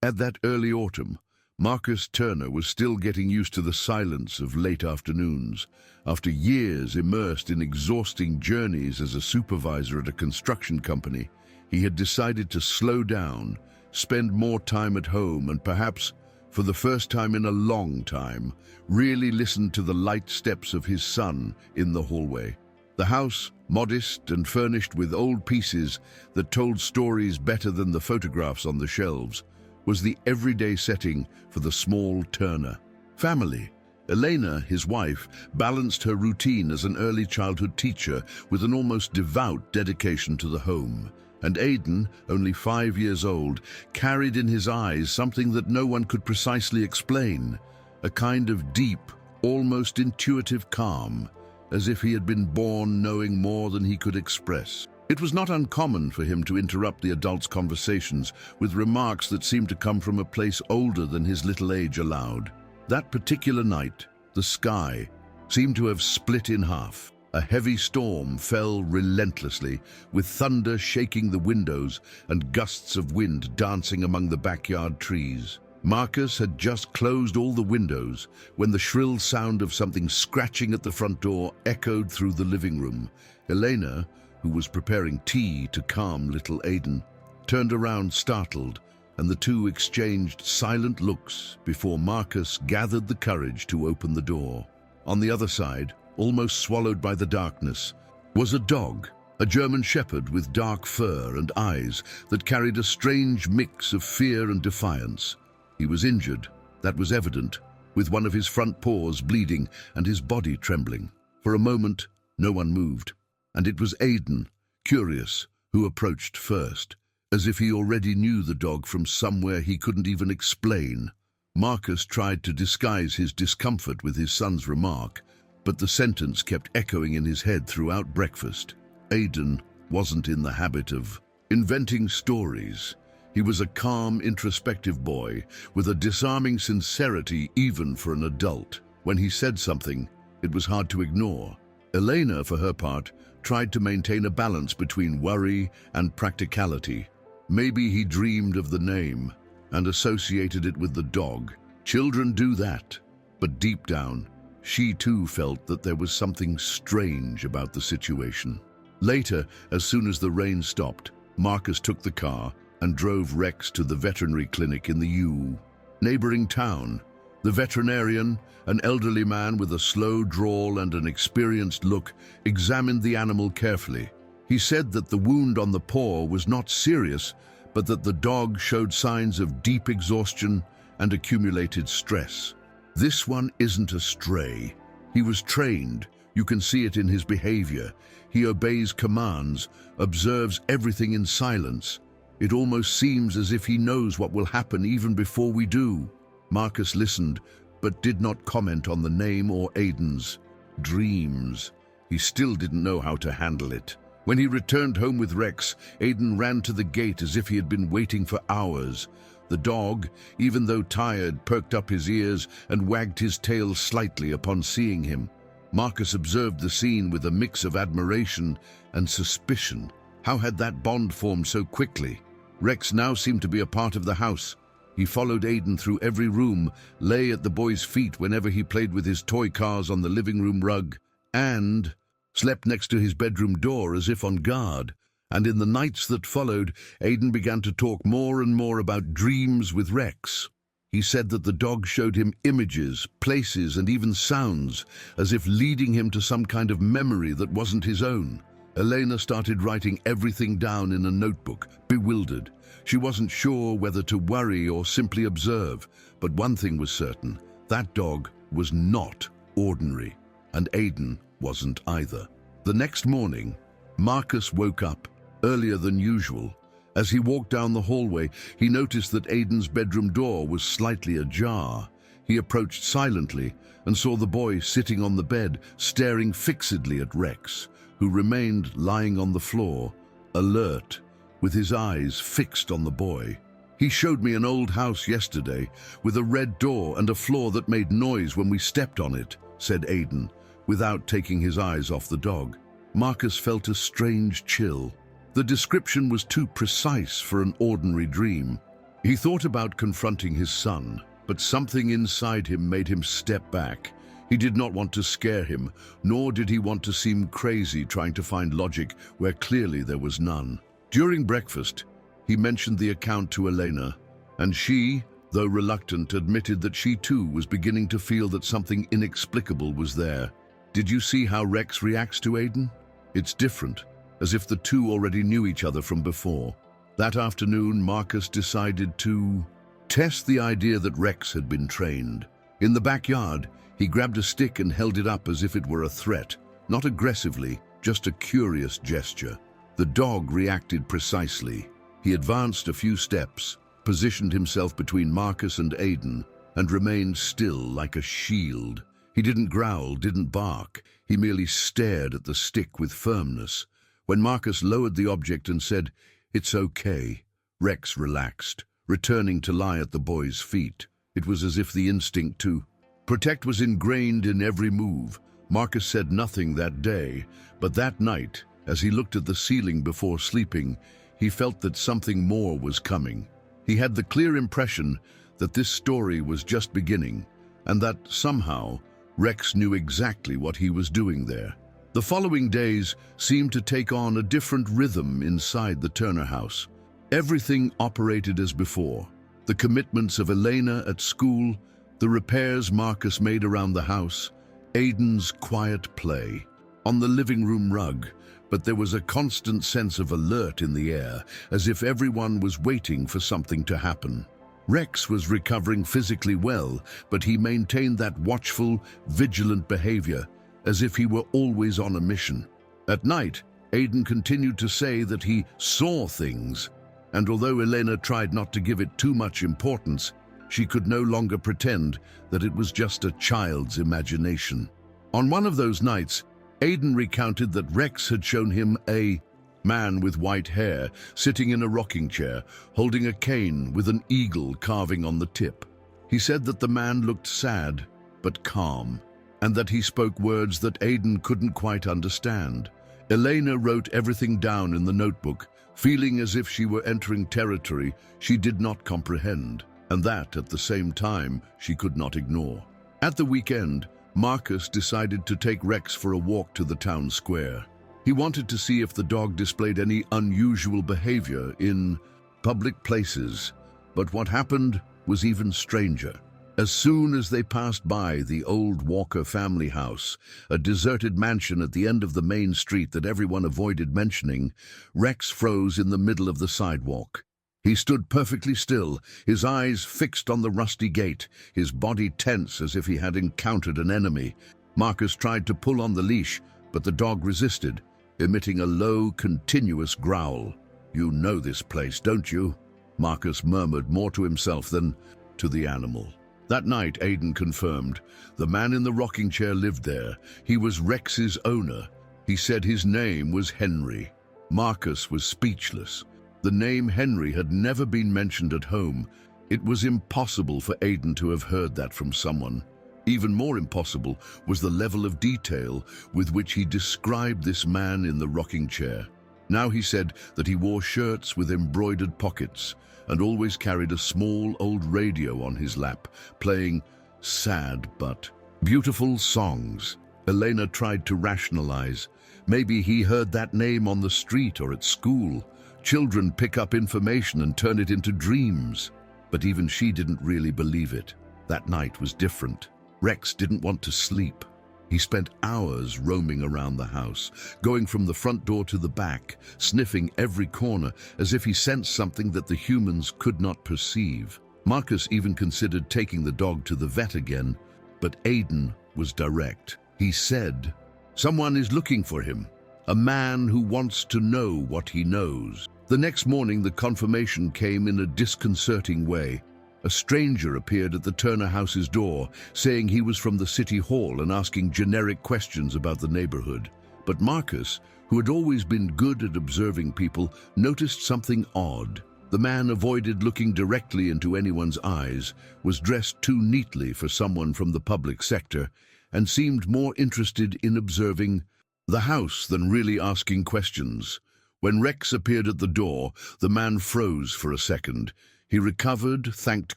At that early autumn, Marcus Turner was still getting used to the silence of late afternoons. After years immersed in exhausting journeys as a supervisor at a construction company, he had decided to slow down, spend more time at home, and perhaps, for the first time in a long time, really listen to the light steps of his son in the hallway. The house, modest and furnished with old pieces that told stories better than the photographs on the shelves, was the everyday setting for the small Turner family. Elena, his wife, balanced her routine as an early childhood teacher with an almost devout dedication to the home. And Aidan, only 5 years old, carried in his eyes something that no one could precisely explain, a kind of deep, almost intuitive calm, as if he had been born knowing more than he could express. It was not uncommon for him to interrupt the adults' conversations with remarks that seemed to come from a place older than his little age allowed. That particular night, the sky seemed to have split in half. A heavy storm fell relentlessly, with thunder shaking the windows and gusts of wind dancing among the backyard trees. Marcus had just closed all the windows when the shrill sound of something scratching at the front door echoed through the living room. Elena, who was preparing tea to calm little Aidan, turned around startled, and the two exchanged silent looks before Marcus gathered the courage to open the door. On the other side, almost swallowed by the darkness, was a dog, a German shepherd with dark fur and eyes that carried a strange mix of fear and defiance. He was injured, that was evident, with one of his front paws bleeding and his body trembling. For a moment, no one moved, and it was Aidan, curious, who approached first, as if he already knew the dog from somewhere he couldn't even explain. Marcus tried to disguise his discomfort with his son's remark, but the sentence kept echoing in his head throughout breakfast. Aidan wasn't in the habit of inventing stories. He was a calm, introspective boy with a disarming sincerity even for an adult. When he said something, it was hard to ignore. Elena, for her part, tried to maintain a balance between worry and practicality. Maybe he dreamed of the name and associated it with the dog. Children do that, but deep down, she too felt that there was something strange about the situation. Later, as soon as the rain stopped, Marcus took the car and drove Rex to the veterinary clinic in the neighboring town. The veterinarian, an elderly man with a slow drawl and an experienced look, examined the animal carefully. He said that the wound on the paw was not serious, but that the dog showed signs of deep exhaustion and accumulated stress. This one isn't a stray. He was trained. You can see it in his behavior. He obeys commands, observes everything in silence. It almost seems as if he knows what will happen even before we do. Marcus listened, but did not comment on the name or Aidan's dreams. He still didn't know how to handle it. When he returned home with Rex, Aidan ran to the gate as if he had been waiting for hours. The dog, even though tired, perked up his ears and wagged his tail slightly upon seeing him. Marcus observed the scene with a mix of admiration and suspicion. How had that bond formed so quickly? Rex now seemed to be a part of the house. He followed Aidan through every room, lay at the boy's feet whenever he played with his toy cars on the living room rug, and slept next to his bedroom door as if on guard. And in the nights that followed, Aidan began to talk more and more about dreams with Rex. He said that the dog showed him images, places, and even sounds, as if leading him to some kind of memory that wasn't his own. Elena started writing everything down in a notebook, bewildered. She wasn't sure whether to worry or simply observe, but one thing was certain: that dog was not ordinary, and Aidan wasn't either. The next morning, Marcus woke up earlier than usual. As he walked down the hallway, he noticed that Aidan's bedroom door was slightly ajar. He approached silently and saw the boy sitting on the bed, staring fixedly at Rex, who remained lying on the floor, alert, with his eyes fixed on the boy. "He showed me an old house yesterday, with a red door and a floor that made noise when we stepped on it," said Aidan, without taking his eyes off the dog. Marcus felt a strange chill. The description was too precise for an ordinary dream. He thought about confronting his son, but something inside him made him step back. He did not want to scare him, nor did he want to seem crazy trying to find logic where clearly there was none. During breakfast, he mentioned the account to Elena, and she, though reluctant, admitted that she too was beginning to feel that something inexplicable was there. Did you see how Rex reacts to Aiden? It's different, as if the two already knew each other from before. That afternoon, Marcus decided to test the idea that Rex had been trained. In the backyard, he grabbed a stick and held it up as if it were a threat, not aggressively, just a curious gesture. The dog reacted precisely. He advanced a few steps, positioned himself between Marcus and Aiden, and remained still like a shield. He didn't growl, didn't bark. He merely stared at the stick with firmness. When Marcus lowered the object and said, "It's okay," Rex relaxed, returning to lie at the boy's feet. It was as if the instinct to protect was ingrained in every move. Marcus said nothing that day, but that night, as he looked at the ceiling before sleeping, he felt that something more was coming. He had the clear impression that this story was just beginning, and that somehow Rex knew exactly what he was doing there. The following days seemed to take on a different rhythm inside the Turner house. Everything operated as before. The commitments of Elena at school, the repairs Marcus made around the house, Aiden's quiet play on the living room rug, but there was a constant sense of alert in the air, as if everyone was waiting for something to happen. Rex was recovering physically well, but he maintained that watchful, vigilant behavior, as if he were always on a mission. At night, Aiden continued to say that he saw things, and although Elena tried not to give it too much importance, she could no longer pretend that it was just a child's imagination. On one of those nights, Aiden recounted that Rex had shown him a man with white hair sitting in a rocking chair, holding a cane with an eagle carving on the tip. He said that the man looked sad but calm, and that he spoke words that Aiden couldn't quite understand. Elena wrote everything down in the notebook, feeling as if she were entering territory she did not comprehend, and that, at the same time, she could not ignore. At the weekend, Marcus decided to take Rex for a walk to the town square. He wanted to see if the dog displayed any unusual behavior in public places, but what happened was even stranger. As soon as they passed by the old Walker family house, a deserted mansion at the end of the main street that everyone avoided mentioning, Rex froze in the middle of the sidewalk. He stood perfectly still, his eyes fixed on the rusty gate, his body tense as if he had encountered an enemy. Marcus tried to pull on the leash, but the dog resisted, emitting a low, continuous growl. "You know this place, don't you?" Marcus murmured, more to himself than to the animal. That night, Aiden confirmed. The man in the rocking chair lived there. He was Rex's owner. He said his name was Henry. Marcus was speechless. The name Henry had never been mentioned at home. It was impossible for Aiden to have heard that from someone. Even more impossible was the level of detail with which he described this man in the rocking chair. Now he said that he wore shirts with embroidered pockets and always carried a small old radio on his lap, playing sad but beautiful songs. Elena tried to rationalize. Maybe he heard that name on the street or at school. Children pick up information and turn it into dreams. But even she didn't really believe it. That night was different. Rex didn't want to sleep. He spent hours roaming around the house, going from the front door to the back, sniffing every corner as if he sensed something that the humans could not perceive. Marcus even considered taking the dog to the vet again, but Aiden was direct. He said, "Someone is looking for him, a man who wants to know what he knows." The next morning, the confirmation came in a disconcerting way. A stranger appeared at the Turner house's door, saying he was from the city hall and asking generic questions about the neighborhood. But Marcus, who had always been good at observing people, noticed something odd. The man avoided looking directly into anyone's eyes, was dressed too neatly for someone from the public sector, and seemed more interested in observing the house than really asking questions. When Rex appeared at the door, the man froze for a second. He recovered, thanked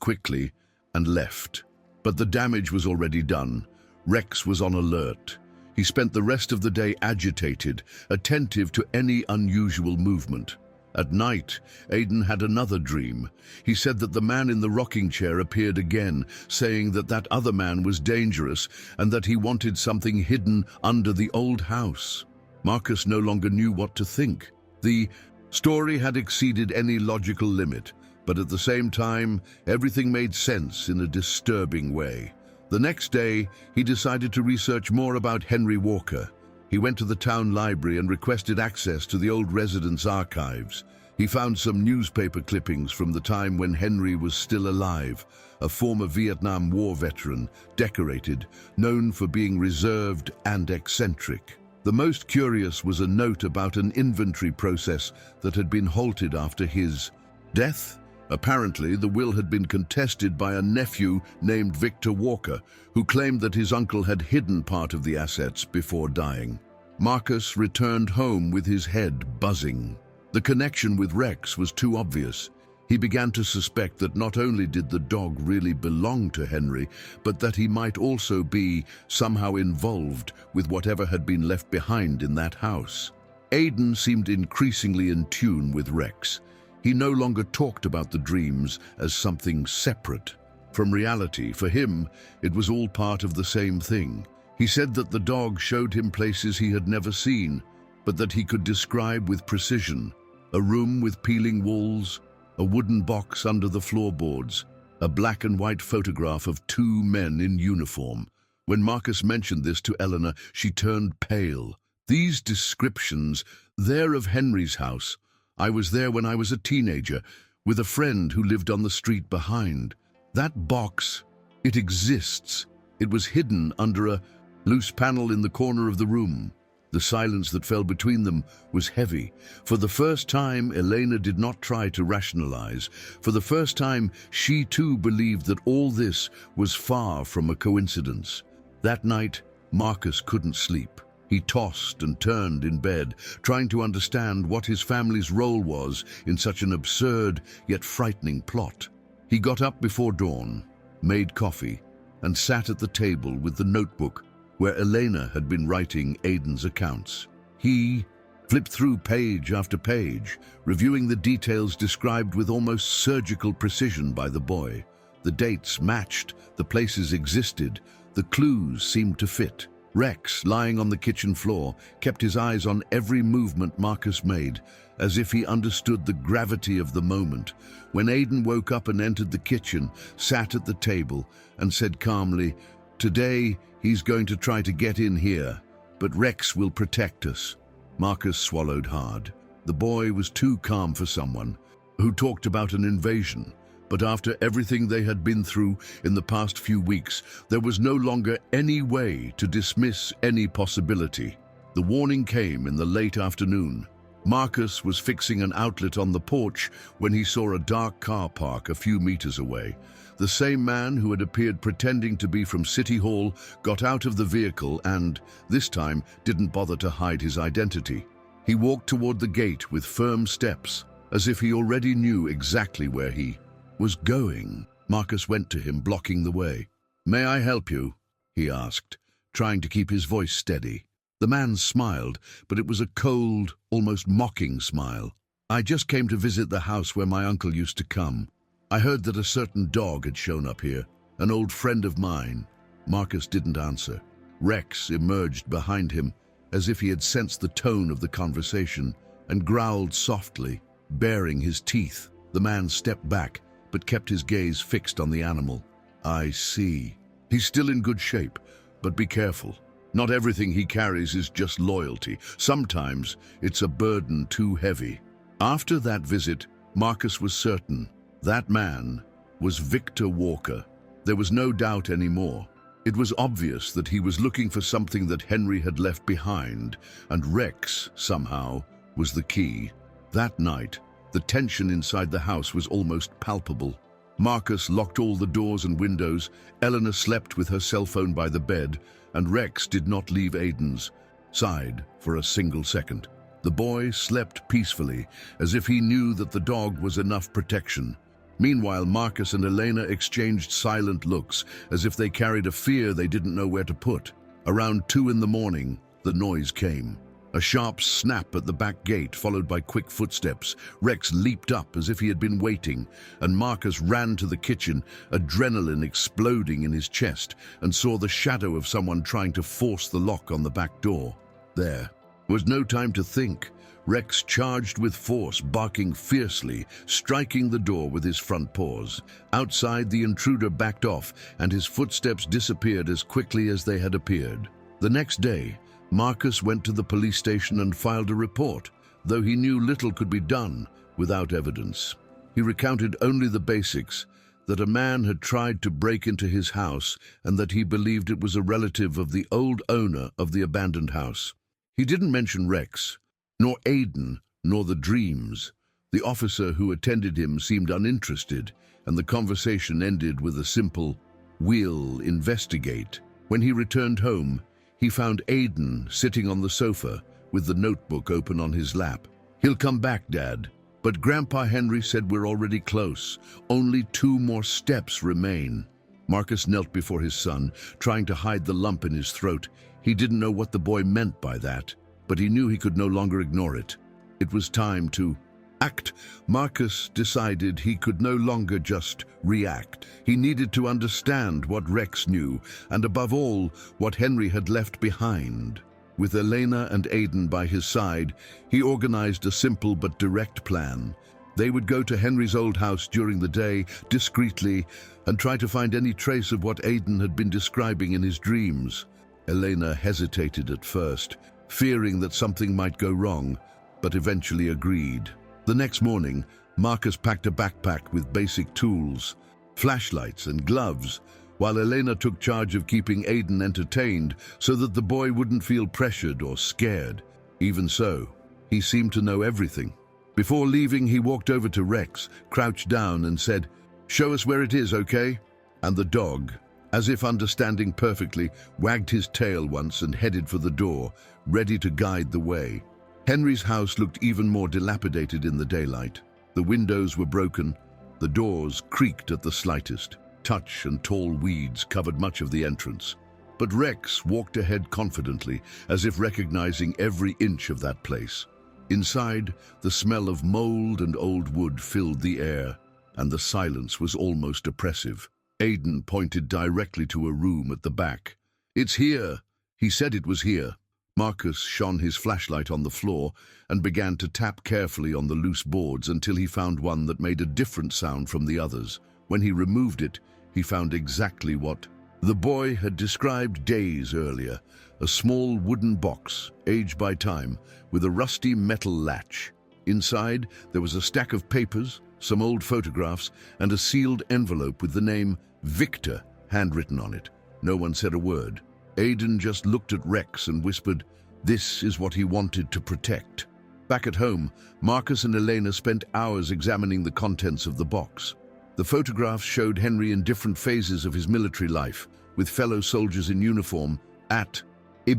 quickly, and left. But the damage was already done. Rex was on alert. He spent the rest of the day agitated, attentive to any unusual movement. At night, Aiden had another dream. He said that the man in the rocking chair appeared again, saying that that other man was dangerous and that he wanted something hidden under the old house. Marcus no longer knew what to think. The story had exceeded any logical limit, but at the same time, everything made sense in a disturbing way. The next day, he decided to research more about Henry Walker. He went to the town library and requested access to the old residence archives. He found some newspaper clippings from the time when Henry was still alive, a former Vietnam War veteran, decorated, known for being reserved and eccentric. The most curious was a note about an inventory process that had been halted after his death. Apparently, the will had been contested by a nephew named Victor Walker, who claimed that his uncle had hidden part of the assets before dying. Marcus returned home with his head buzzing. The connection with Rex was too obvious. He began to suspect that not only did the dog really belong to Henry, but that he might also be somehow involved with whatever had been left behind in that house. Aiden seemed increasingly in tune with Rex. He no longer talked about the dreams as something separate from reality. For him, it was all part of the same thing. He said that the dog showed him places he had never seen, but that he could describe with precision. A room with peeling walls, a wooden box under the floorboards, a black and white photograph of two men in uniform. When Marcus mentioned this to Eleanor, she turned pale. These descriptions, they're of Henry's house. I was there when I was a teenager, with a friend who lived on the street behind. That box, it exists. It was hidden under a loose panel in the corner of the room. The silence that fell between them was heavy. For the first time, Elena did not try to rationalize. For the first time, she too believed that all this was far from a coincidence. That night, Marcus couldn't sleep. He tossed and turned in bed, trying to understand what his family's role was in such an absurd yet frightening plot. He got up before dawn, made coffee, and sat at the table with the notebook where Elena had been writing Aiden's accounts. He flipped through page after page, reviewing the details described with almost surgical precision by the boy. The dates matched, the places existed, the clues seemed to fit. Rex, lying on the kitchen floor, kept his eyes on every movement Marcus made, as if he understood the gravity of the moment. When Aiden woke up and entered the kitchen, sat at the table, and said calmly, "Today, he's going to try to get in here, but Rex will protect us." Marcus swallowed hard. The boy was too calm for someone who talked about an invasion. But after everything they had been through in the past few weeks, there was no longer any way to dismiss any possibility. The warning came in the late afternoon. Marcus was fixing an outlet on the porch when he saw a dark car park a few meters away. The same man who had appeared pretending to be from City Hall got out of the vehicle and, this time, didn't bother to hide his identity. He walked toward the gate with firm steps, as if he already knew exactly where he was going. Marcus went to him, blocking the way. "May I help you?" he asked, trying to keep his voice steady. The man smiled, but it was a cold, almost mocking smile. "I just came to visit the house where my uncle used to come. I heard that a certain dog had shown up here, an old friend of mine." Marcus didn't answer. Rex emerged behind him, as if he had sensed the tone of the conversation, and growled softly, baring his teeth. The man stepped back, but kept his gaze fixed on the animal. "I see. He's still in good shape, but be careful. Not everything he carries is just loyalty. Sometimes it's a burden too heavy." After that visit, Marcus was certain that man was Victor Walker. There was no doubt anymore. It was obvious that he was looking for something that Henry had left behind, and Rex, somehow, was the key. That night, the tension inside the house was almost palpable. Marcus locked all the doors and windows, Eleanor slept with her cell phone by the bed, and Rex did not leave Aiden's side for a single second. The boy slept peacefully, as if he knew that the dog was enough protection. Meanwhile, Marcus and Elena exchanged silent looks, as if they carried a fear they didn't know where to put. Around 2 in the morning, the noise came. A sharp snap at the back gate, followed by quick footsteps. Rex leaped up as if he had been waiting, and Marcus ran to the kitchen, adrenaline exploding in his chest, and saw the shadow of someone trying to force the lock on the back door. There was no time to think. Rex charged with force, barking fiercely, striking the door with his front paws. Outside, the intruder backed off, and his footsteps disappeared as quickly as they had appeared. The next day, Marcus went to the police station and filed a report, though he knew little could be done without evidence. He recounted only the basics, that a man had tried to break into his house and that he believed it was a relative of the old owner of the abandoned house. He didn't mention Rex, nor Aiden, nor the dreams. The officer who attended him seemed uninterested, and the conversation ended with a simple, "We'll investigate." When he returned home, he found Aiden sitting on the sofa with the notebook open on his lap. "He'll come back, Dad. But Grandpa Henry said we're already close. Only 2 more steps remain." Marcus knelt before his son, trying to hide the lump in his throat. He didn't know what the boy meant by that, but he knew he could no longer ignore it. It was time to act. Marcus decided he could no longer just react. He needed to understand what Rex knew, and above all, what Henry had left behind. With Elena and Aiden by his side, he organized a simple but direct plan. They would go to Henry's old house during the day, discreetly, and try to find any trace of what Aiden had been describing in his dreams. Elena hesitated at first, fearing that something might go wrong, but eventually agreed. The next morning, Marcus packed a backpack with basic tools, flashlights and gloves, while Elena took charge of keeping Aiden entertained so that the boy wouldn't feel pressured or scared. Even so, he seemed to know everything. Before leaving, he walked over to Rex, crouched down and said, "Show us where it is, okay?" And the dog, as if understanding perfectly, wagged his tail once and headed for the door, ready to guide the way. Henry's house looked even more dilapidated in the daylight. The windows were broken, the doors creaked at the slightest. Touch and tall weeds covered much of the entrance. But Rex walked ahead confidently, as if recognizing every inch of that place. Inside, the smell of mold and old wood filled the air, and the silence was almost oppressive. Aiden pointed directly to a room at the back. "It's here." He said it was here. Marcus shone his flashlight on the floor and began to tap carefully on the loose boards until he found one that made a different sound from the others. When he removed it, he found exactly what the boy had described days earlier: a small wooden box, aged by time, with a rusty metal latch. Inside, there was a stack of papers, some old photographs, and a sealed envelope with the name Victor handwritten on it. No one said a word. Aiden just looked at Rex and whispered, "This is what he wanted to protect." Back at home, Marcus and Elena spent hours examining the contents of the box. The photographs showed Henry in different phases of his military life, with fellow soldiers in uniform, at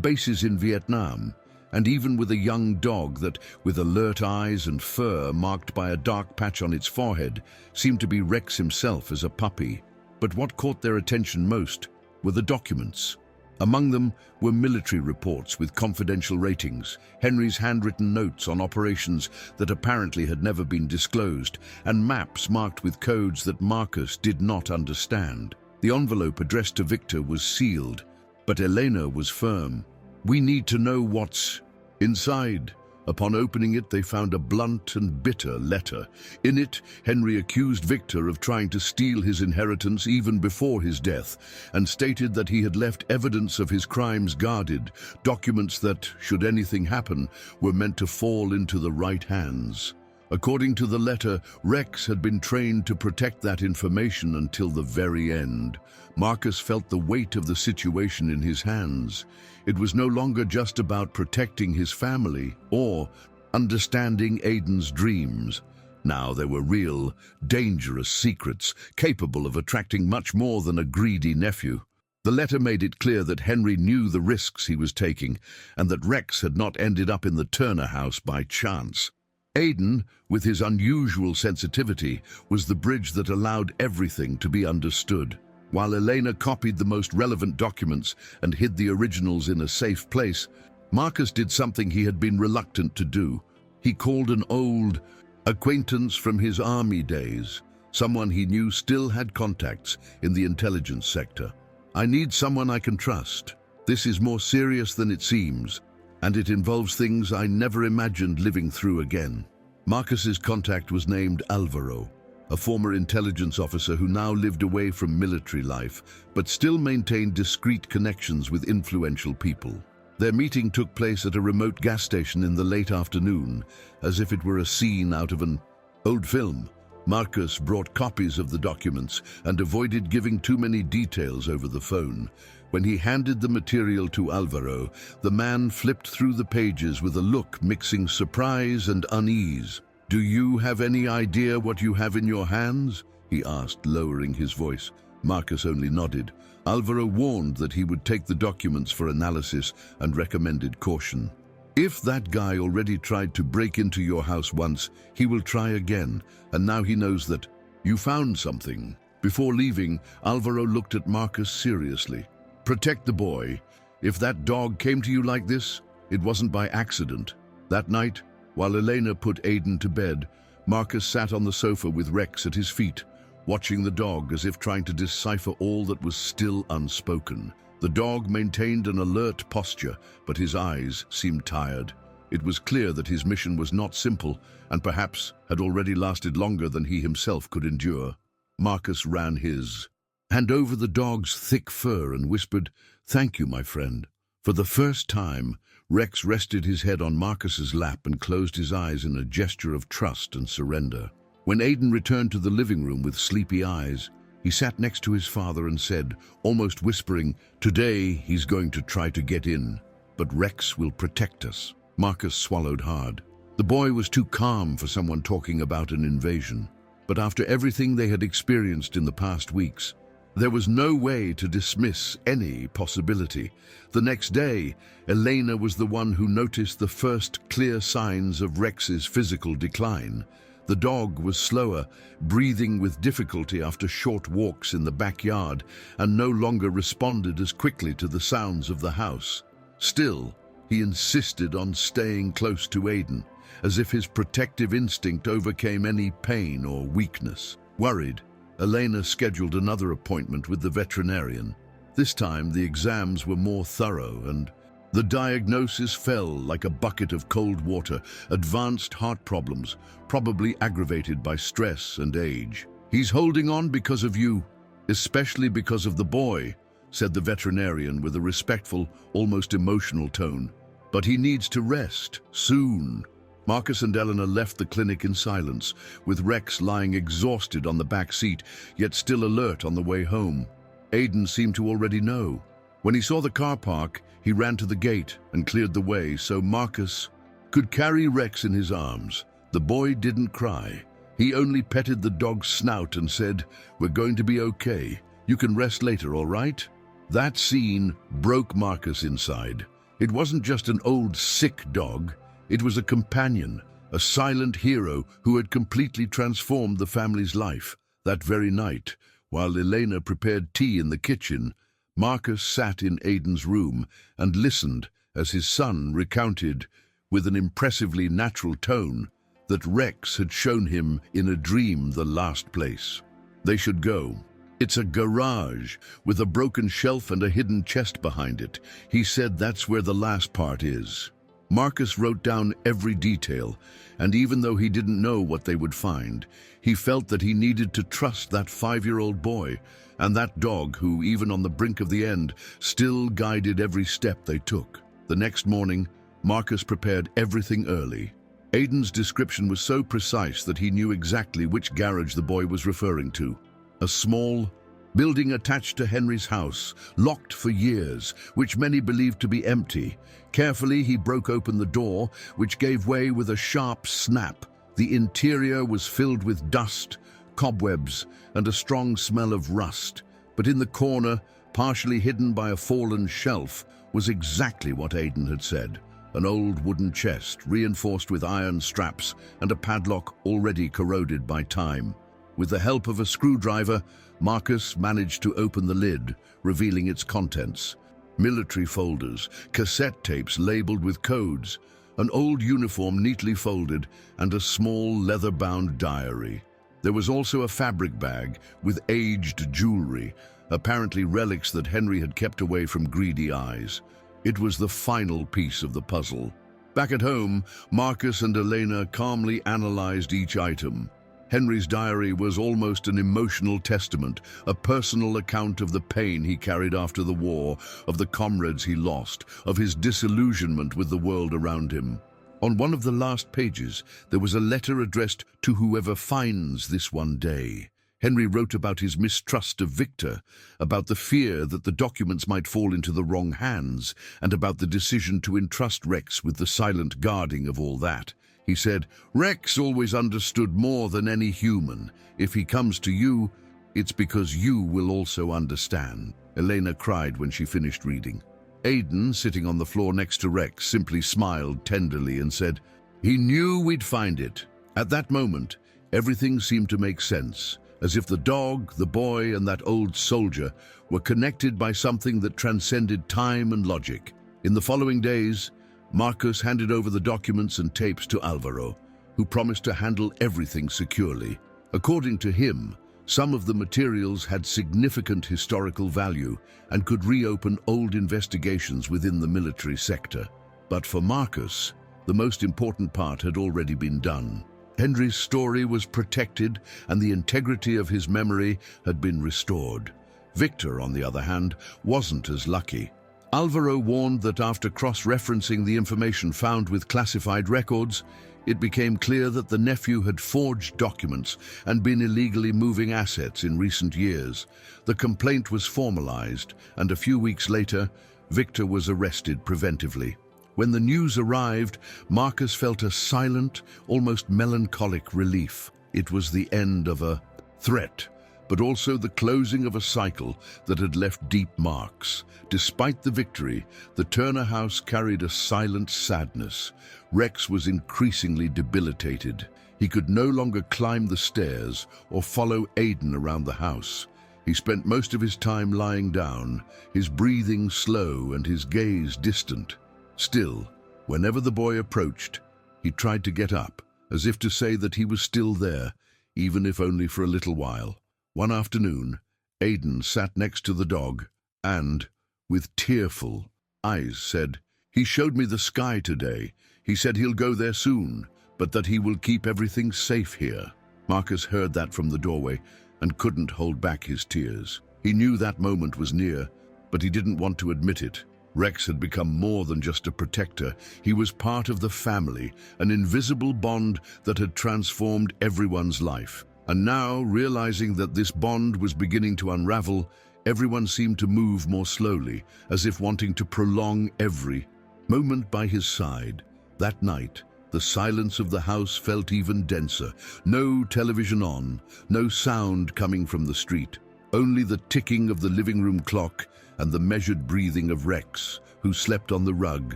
bases in Vietnam, and even with a young dog that, with alert eyes and fur marked by a dark patch on its forehead, seemed to be Rex himself as a puppy. But what caught their attention most were the documents. Among them were military reports with confidential ratings, Henry's handwritten notes on operations that apparently had never been disclosed, and maps marked with codes that Marcus did not understand. The envelope addressed to Victor was sealed, but Elena was firm. "We need to know what's inside." Upon opening it, they found a blunt and bitter letter. In it, Henry accused Victor of trying to steal his inheritance even before his death, and stated that he had left evidence of his crimes guarded, documents that, should anything happen, were meant to fall into the right hands. According to the letter, Rex had been trained to protect that information until the very end. Marcus felt the weight of the situation in his hands. It was no longer just about protecting his family or understanding Aiden's dreams. Now there were real, dangerous secrets capable of attracting much more than a greedy nephew. The letter made it clear that Henry knew the risks he was taking and that Rex had not ended up in the Turner house by chance. Aidan, with his unusual sensitivity, was the bridge that allowed everything to be understood. While Elena copied the most relevant documents and hid the originals in a safe place, Marcus did something he had been reluctant to do. He called an old acquaintance from his army days, someone he knew still had contacts in the intelligence sector. "I need someone I can trust. This is more serious than it seems, and it involves things I never imagined living through again." Marcus's contact was named Alvaro, a former intelligence officer who now lived away from military life, but still maintained discreet connections with influential people. Their meeting took place at a remote gas station in the late afternoon, as if it were a scene out of an old film. Marcus brought copies of the documents and avoided giving too many details over the phone. When he handed the material to Alvaro, the man flipped through the pages with a look mixing surprise and unease. "Do you have any idea what you have in your hands?" he asked, lowering his voice. Marcus only nodded. Alvaro warned that he would take the documents for analysis and recommended caution. "If that guy already tried to break into your house once, he will try again, and now he knows that you found something." Before leaving, Alvaro looked at Marcus seriously. "Protect the boy. If that dog came to you like this, it wasn't by accident." That night, while Elena put Aidan to bed, Marcus sat on the sofa with Rex at his feet, watching the dog as if trying to decipher all that was still unspoken. The dog maintained an alert posture, but his eyes seemed tired. It was clear that his mission was not simple, and perhaps had already lasted longer than he himself could endure. Marcus ran his hand over the dog's thick fur and whispered, "Thank you, my friend." For the first time, Rex rested his head on Marcus's lap and closed his eyes in a gesture of trust and surrender. When Aidan returned to the living room with sleepy eyes, he sat next to his father and said, almost whispering, "Today he's going to try to get in, but Rex will protect us." Marcus swallowed hard. The boy was too calm for someone talking about an invasion. But after everything they had experienced in the past weeks, there was no way to dismiss any possibility. The next day, Elena was the one who noticed the first clear signs of Rex's physical decline. The dog was slower, breathing with difficulty after short walks in the backyard, and no longer responded as quickly to the sounds of the house. Still, he insisted on staying close to Aidan, as if his protective instinct overcame any pain or weakness. Worried, Elena scheduled another appointment with the veterinarian. This time, the exams were more thorough, and the diagnosis fell like a bucket of cold water: advanced heart problems, probably aggravated by stress and age. "He's holding on because of you, especially because of the boy," said the veterinarian with a respectful, almost emotional tone. "But he needs to rest, soon." Marcus and Elena left the clinic in silence, with Rex lying exhausted on the back seat, yet still alert on the way home. Aidan seemed to already know. When he saw the car park, he ran to the gate and cleared the way so Marcus could carry Rex in his arms. The boy didn't cry. He only petted the dog's snout and said, "We're going to be okay. You can rest later, all right?" That scene broke Marcus inside. It wasn't just an old, sick dog. It was a companion, a silent hero who had completely transformed the family's life. That very night, while Elena prepared tea in the kitchen, Marcus sat in Aidan's room and listened as his son recounted, with an impressively natural tone, that Rex had shown him in a dream the last place they should go. "It's a garage with a broken shelf and a hidden chest behind it. He said that's where the last part is." Marcus wrote down every detail, and even though he didn't know what they would find, he felt that he needed to trust that 5-year-old boy and that dog who, even on the brink of the end, still guided every step they took. The next morning, Marcus prepared everything early. Aidan's description was so precise that he knew exactly which garage the boy was referring to. A small building attached to Henry's house, locked for years, which many believed to be empty. Carefully, he broke open the door, which gave way with a sharp snap. The interior was filled with dust, cobwebs, and a strong smell of rust. But in the corner, partially hidden by a fallen shelf, was exactly what Aidan had said: an old wooden chest reinforced with iron straps and a padlock already corroded by time. With the help of a screwdriver, Marcus managed to open the lid, revealing its contents. Military folders, cassette tapes labeled with codes, an old uniform neatly folded, and a small leather-bound diary. There was also a fabric bag with aged jewelry, apparently relics that Henry had kept away from greedy eyes. It was the final piece of the puzzle. Back at home, Marcus and Elena calmly analyzed each item. Henry's diary was almost an emotional testament, a personal account of the pain he carried after the war, of the comrades he lost, of his disillusionment with the world around him. On one of the last pages, there was a letter addressed to whoever finds this one day. Henry wrote about his mistrust of Victor, about the fear that the documents might fall into the wrong hands, and about the decision to entrust Rex with the silent guarding of all that. He said, "Rex always understood more than any human. If he comes to you, it's because you will also understand." Elena cried when she finished reading. Aidan, sitting on the floor next to Rex, simply smiled tenderly and said, "He knew we'd find it." At that moment, everything seemed to make sense, as if the dog, the boy, and that old soldier were connected by something that transcended time and logic. In the following days, Marcus handed over the documents and tapes to Alvaro, who promised to handle everything securely. According to him, some of the materials had significant historical value and could reopen old investigations within the military sector. But for Marcus, the most important part had already been done. Henry's story was protected and the integrity of his memory had been restored. Victor, on the other hand, wasn't as lucky. Alvaro warned that after cross-referencing the information found with classified records, it became clear that the nephew had forged documents and been illegally moving assets in recent years. The complaint was formalized, and a few weeks later, Victor was arrested preventively. When the news arrived, Marcus felt a silent, almost melancholic relief. It was the end of a threat, but also the closing of a cycle that had left deep marks. Despite the victory, the Turner house carried a silent sadness. Rex was increasingly debilitated. He could no longer climb the stairs or follow Aidan around the house. He spent most of his time lying down, his breathing slow and his gaze distant. Still, whenever the boy approached, he tried to get up, as if to say that he was still there, even if only for a little while. One afternoon, Aidan sat next to the dog and, with tearful eyes, said, "He showed me the sky today. He said he'll go there soon, but that he will keep everything safe here." Marcus heard that from the doorway and couldn't hold back his tears. He knew that moment was near, but he didn't want to admit it. Rex had become more than just a protector. He was part of the family, an invisible bond that had transformed everyone's life. And now, realizing that this bond was beginning to unravel, everyone seemed to move more slowly, as if wanting to prolong every moment by his side. That night, the silence of the house felt even denser. No television on, no sound coming from the street. Only the ticking of the living room clock and the measured breathing of Rex, who slept on the rug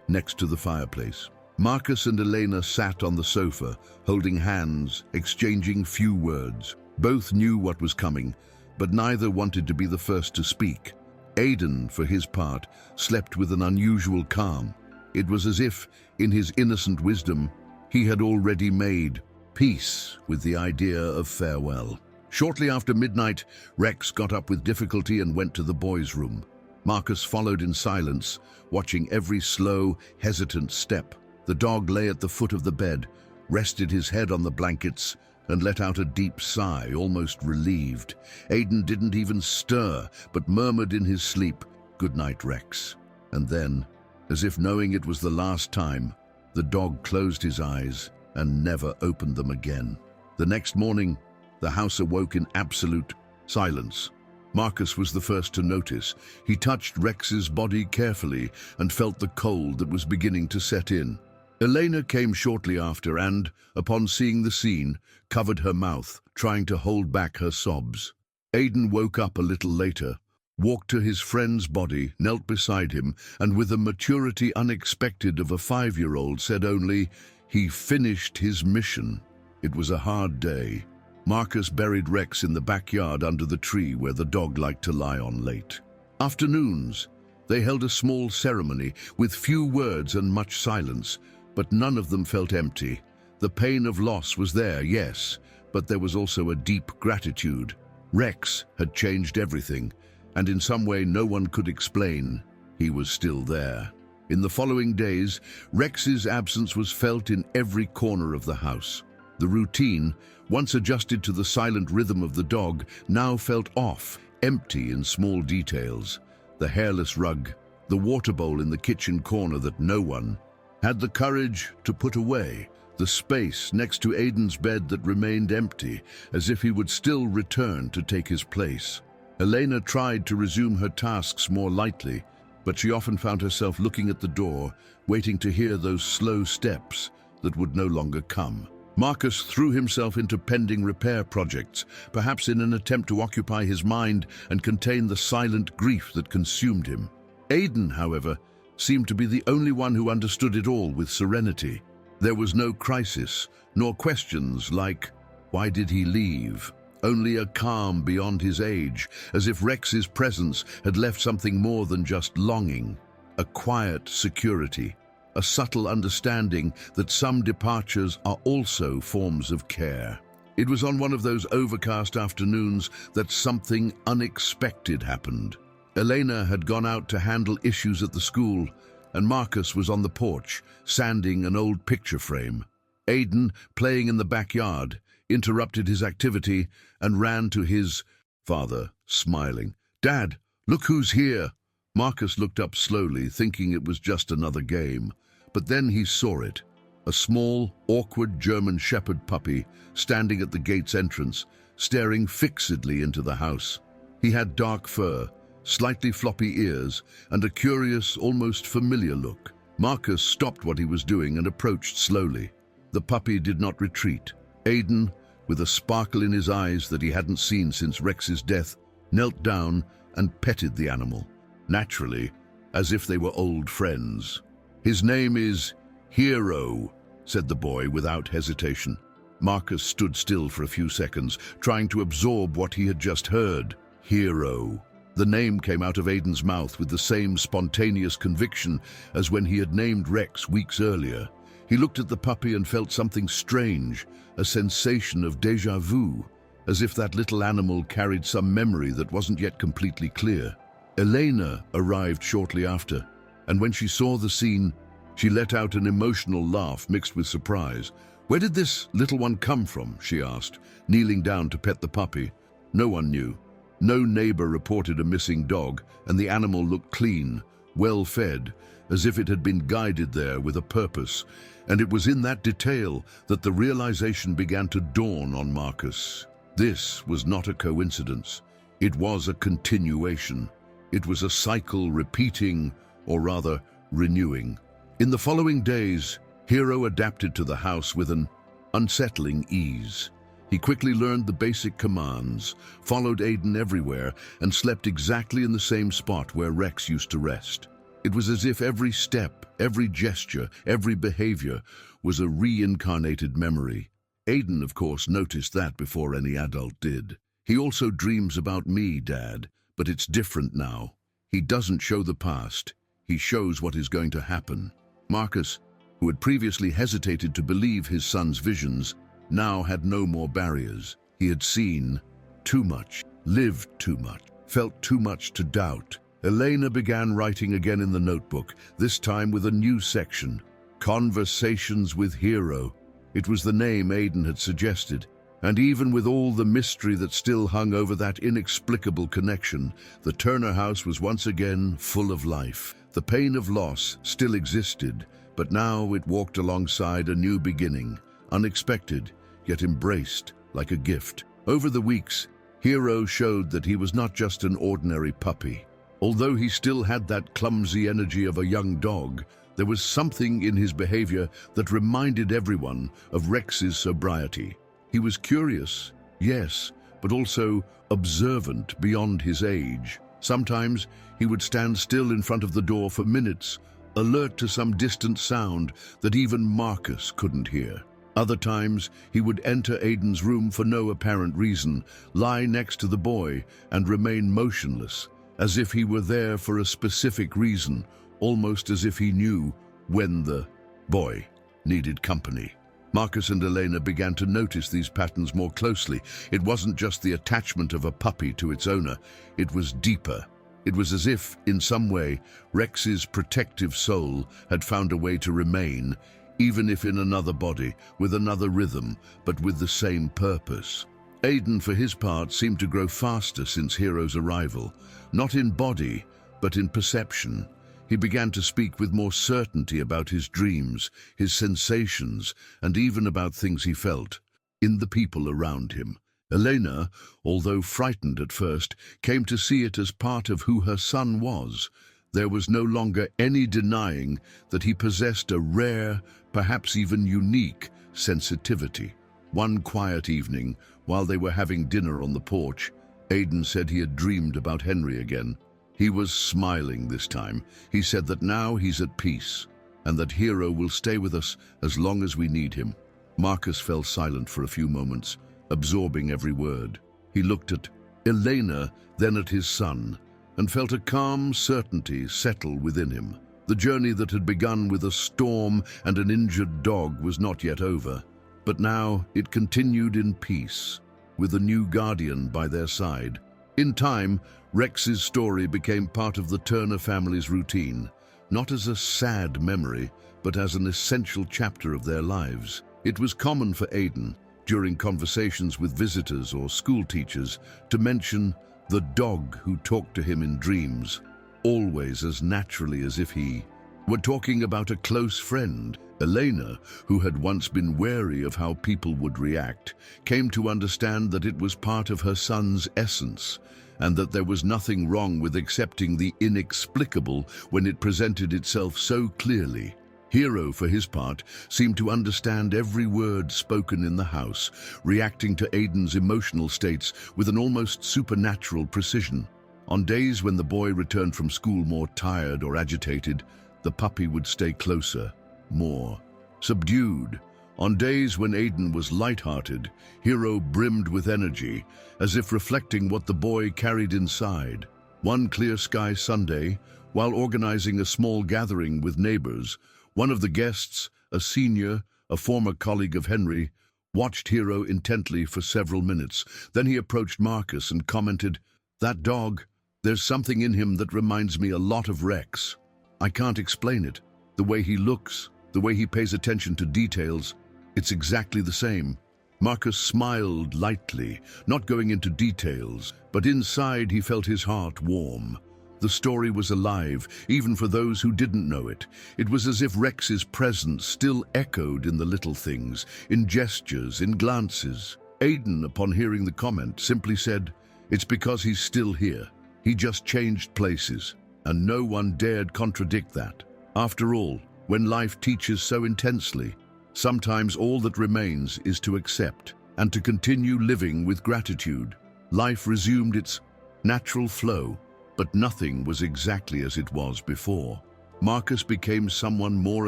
next to the fireplace. Marcus and Elena sat on the sofa, holding hands, exchanging few words. Both knew what was coming, but neither wanted to be the first to speak. Aidan, for his part, slept with an unusual calm. It was as if, in his innocent wisdom, he had already made peace with the idea of farewell. Shortly after midnight, Rex got up with difficulty and went to the boys' room. Marcus followed in silence, watching every slow, hesitant step. The dog lay at the foot of the bed, rested his head on the blankets, and let out a deep sigh, almost relieved. Aidan didn't even stir, but murmured in his sleep, "Good night, Rex." And then, as if knowing it was the last time, the dog closed his eyes and never opened them again. The next morning, the house awoke in absolute silence. Marcus was the first to notice. He touched Rex's body carefully and felt the cold that was beginning to set in. Elena came shortly after and, upon seeing the scene, covered her mouth, trying to hold back her sobs. Aidan woke up a little later, walked to his friend's body, knelt beside him, and with a maturity unexpected of a 5-year-old said only, "He finished his mission." It was a hard day. Marcus buried Rex in the backyard under the tree where the dog liked to lie on late. Afternoons, they held a small ceremony with few words and much silence, but none of them felt empty. The pain of loss was there, yes, but there was also a deep gratitude. Rex had changed everything, and in some way no one could explain. He was still there. In the following days, Rex's absence was felt in every corner of the house. The routine, once adjusted to the silent rhythm of the dog, now felt off, empty in small details. The hairless rug, the water bowl in the kitchen corner that no one had the courage to put away, the space next to Aiden's bed that remained empty, as if he would still return to take his place. Elena tried to resume her tasks more lightly, but she often found herself looking at the door, waiting to hear those slow steps that would no longer come. Marcus threw himself into pending repair projects, perhaps in an attempt to occupy his mind and contain the silent grief that consumed him. Aiden, however, seemed to be the only one who understood it all with serenity. There was no crisis, nor questions like, why did he leave? Only a calm beyond his age, as if Rex's presence had left something more than just longing, a quiet security, a subtle understanding that some departures are also forms of care. It was on one of those overcast afternoons that something unexpected happened. Elena had gone out to handle issues at the school, and Marcus was on the porch, sanding an old picture frame. Aiden, playing in the backyard, interrupted his activity and ran to his father, smiling. "Dad, look who's here!" Marcus looked up slowly, thinking it was just another game. But then he saw it, a small, awkward German Shepherd puppy standing at the gate's entrance, staring fixedly into the house. He had dark fur, slightly floppy ears, and a curious, almost familiar look. Marcus stopped what he was doing and approached slowly. The puppy did not retreat. Aiden, with a sparkle in his eyes that he hadn't seen since Rex's death, knelt down and petted the animal, naturally, as if they were old friends. "His name is Hero," said the boy without hesitation. Marcus stood still for a few seconds, trying to absorb what he had just heard. Hero. The name came out of Aiden's mouth with the same spontaneous conviction as when he had named Rex weeks earlier. He looked at the puppy and felt something strange, a sensation of déjà vu, as if that little animal carried some memory that wasn't yet completely clear. Elena arrived shortly after, and when she saw the scene, she let out an emotional laugh mixed with surprise. "Where did this little one come from?" she asked, kneeling down to pet the puppy. No one knew. No neighbor reported a missing dog, and the animal looked clean, well-fed, as if it had been guided there with a purpose. And it was in that detail that the realization began to dawn on Marcus. This was not a coincidence. It was a continuation. It was a cycle repeating, or rather, renewing. In the following days, Hero adapted to the house with an unsettling ease. He quickly learned the basic commands, followed Aiden everywhere, and slept exactly in the same spot where Rex used to rest. It was as if every step, every gesture, every behavior was a reincarnated memory. Aiden, of course, noticed that before any adult did. "He also dreams about me, Dad, but it's different now. He doesn't show the past. He shows what is going to happen." Marcus, who had previously hesitated to believe his son's visions, now had no more barriers. He had seen too much, lived too much, felt too much to doubt. Elena began writing again in the notebook, this time with a new section, Conversations with Hero. It was the name Aiden had suggested, and even with all the mystery that still hung over that inexplicable connection, the Turner house was once again full of life. The pain of loss still existed, but now it walked alongside a new beginning, unexpected, yet embraced like a gift. Over the weeks, Hero showed that he was not just an ordinary puppy. Although he still had that clumsy energy of a young dog, there was something in his behavior that reminded everyone of Rex's sobriety. He was curious, yes, but also observant beyond his age. Sometimes he would stand still in front of the door for minutes, alert to some distant sound that even Marcus couldn't hear. Other times, he would enter Aiden's room for no apparent reason, lie next to the boy, and remain motionless, as if he were there for a specific reason, almost as if he knew when the boy needed company. Marcus and Elena began to notice these patterns more closely. It wasn't just the attachment of a puppy to its owner, it was deeper. It was as if, in some way, Rex's protective soul had found a way to remain, even if in another body, with another rhythm, but with the same purpose. Aiden, for his part, seemed to grow faster since Hero's arrival, not in body, but in perception. He began to speak with more certainty about his dreams, his sensations, and even about things he felt in the people around him. Elena, although frightened at first, came to see it as part of who her son was. There was no longer any denying that he possessed a rare, perhaps even unique, sensitivity. One quiet evening, while they were having dinner on the porch, Aiden said he had dreamed about Henry again. He was smiling this time. He said that now he's at peace, and that Hero will stay with us as long as we need him. Marcus fell silent for a few moments, absorbing every word. He looked at Elena, then at his son, and felt a calm certainty settle within him. The journey that had begun with a storm and an injured dog was not yet over, but now it continued in peace, with a new guardian by their side. In time, Rex's story became part of the Turner family's routine, not as a sad memory, but as an essential chapter of their lives. It was common for Aiden, during conversations with visitors or school teachers, to mention the dog who talked to him in dreams, always as naturally as if he were talking about a close friend. Elena, who had once been wary of how people would react, came to understand that it was part of her son's essence, and that there was nothing wrong with accepting the inexplicable when it presented itself so clearly. Hero, for his part, seemed to understand every word spoken in the house, reacting to Aiden's emotional states with an almost supernatural precision. On days when the boy returned from school more tired or agitated, the puppy would stay closer, more subdued. On days when Aiden was light-hearted, Hero brimmed with energy, as if reflecting what the boy carried inside. One clear sky Sunday, while organizing a small gathering with neighbors, one of the guests, a senior, a former colleague of Henry, watched Hero intently for several minutes. Then he approached Marcus and commented, "That dog, there's something in him that reminds me a lot of Rex. I can't explain it. The way he looks, the way he pays attention to details, it's exactly the same." Marcus smiled lightly, not going into details, but inside he felt his heart warm. The story was alive, even for those who didn't know it. It was as if Rex's presence still echoed in the little things, in gestures, in glances. Aiden, upon hearing the comment, simply said, "It's because he's still here. He just changed places." And no one dared contradict that. After all, when life teaches so intensely, sometimes all that remains is to accept and to continue living with gratitude. Life resumed its natural flow, but nothing was exactly as it was before. Marcus became someone more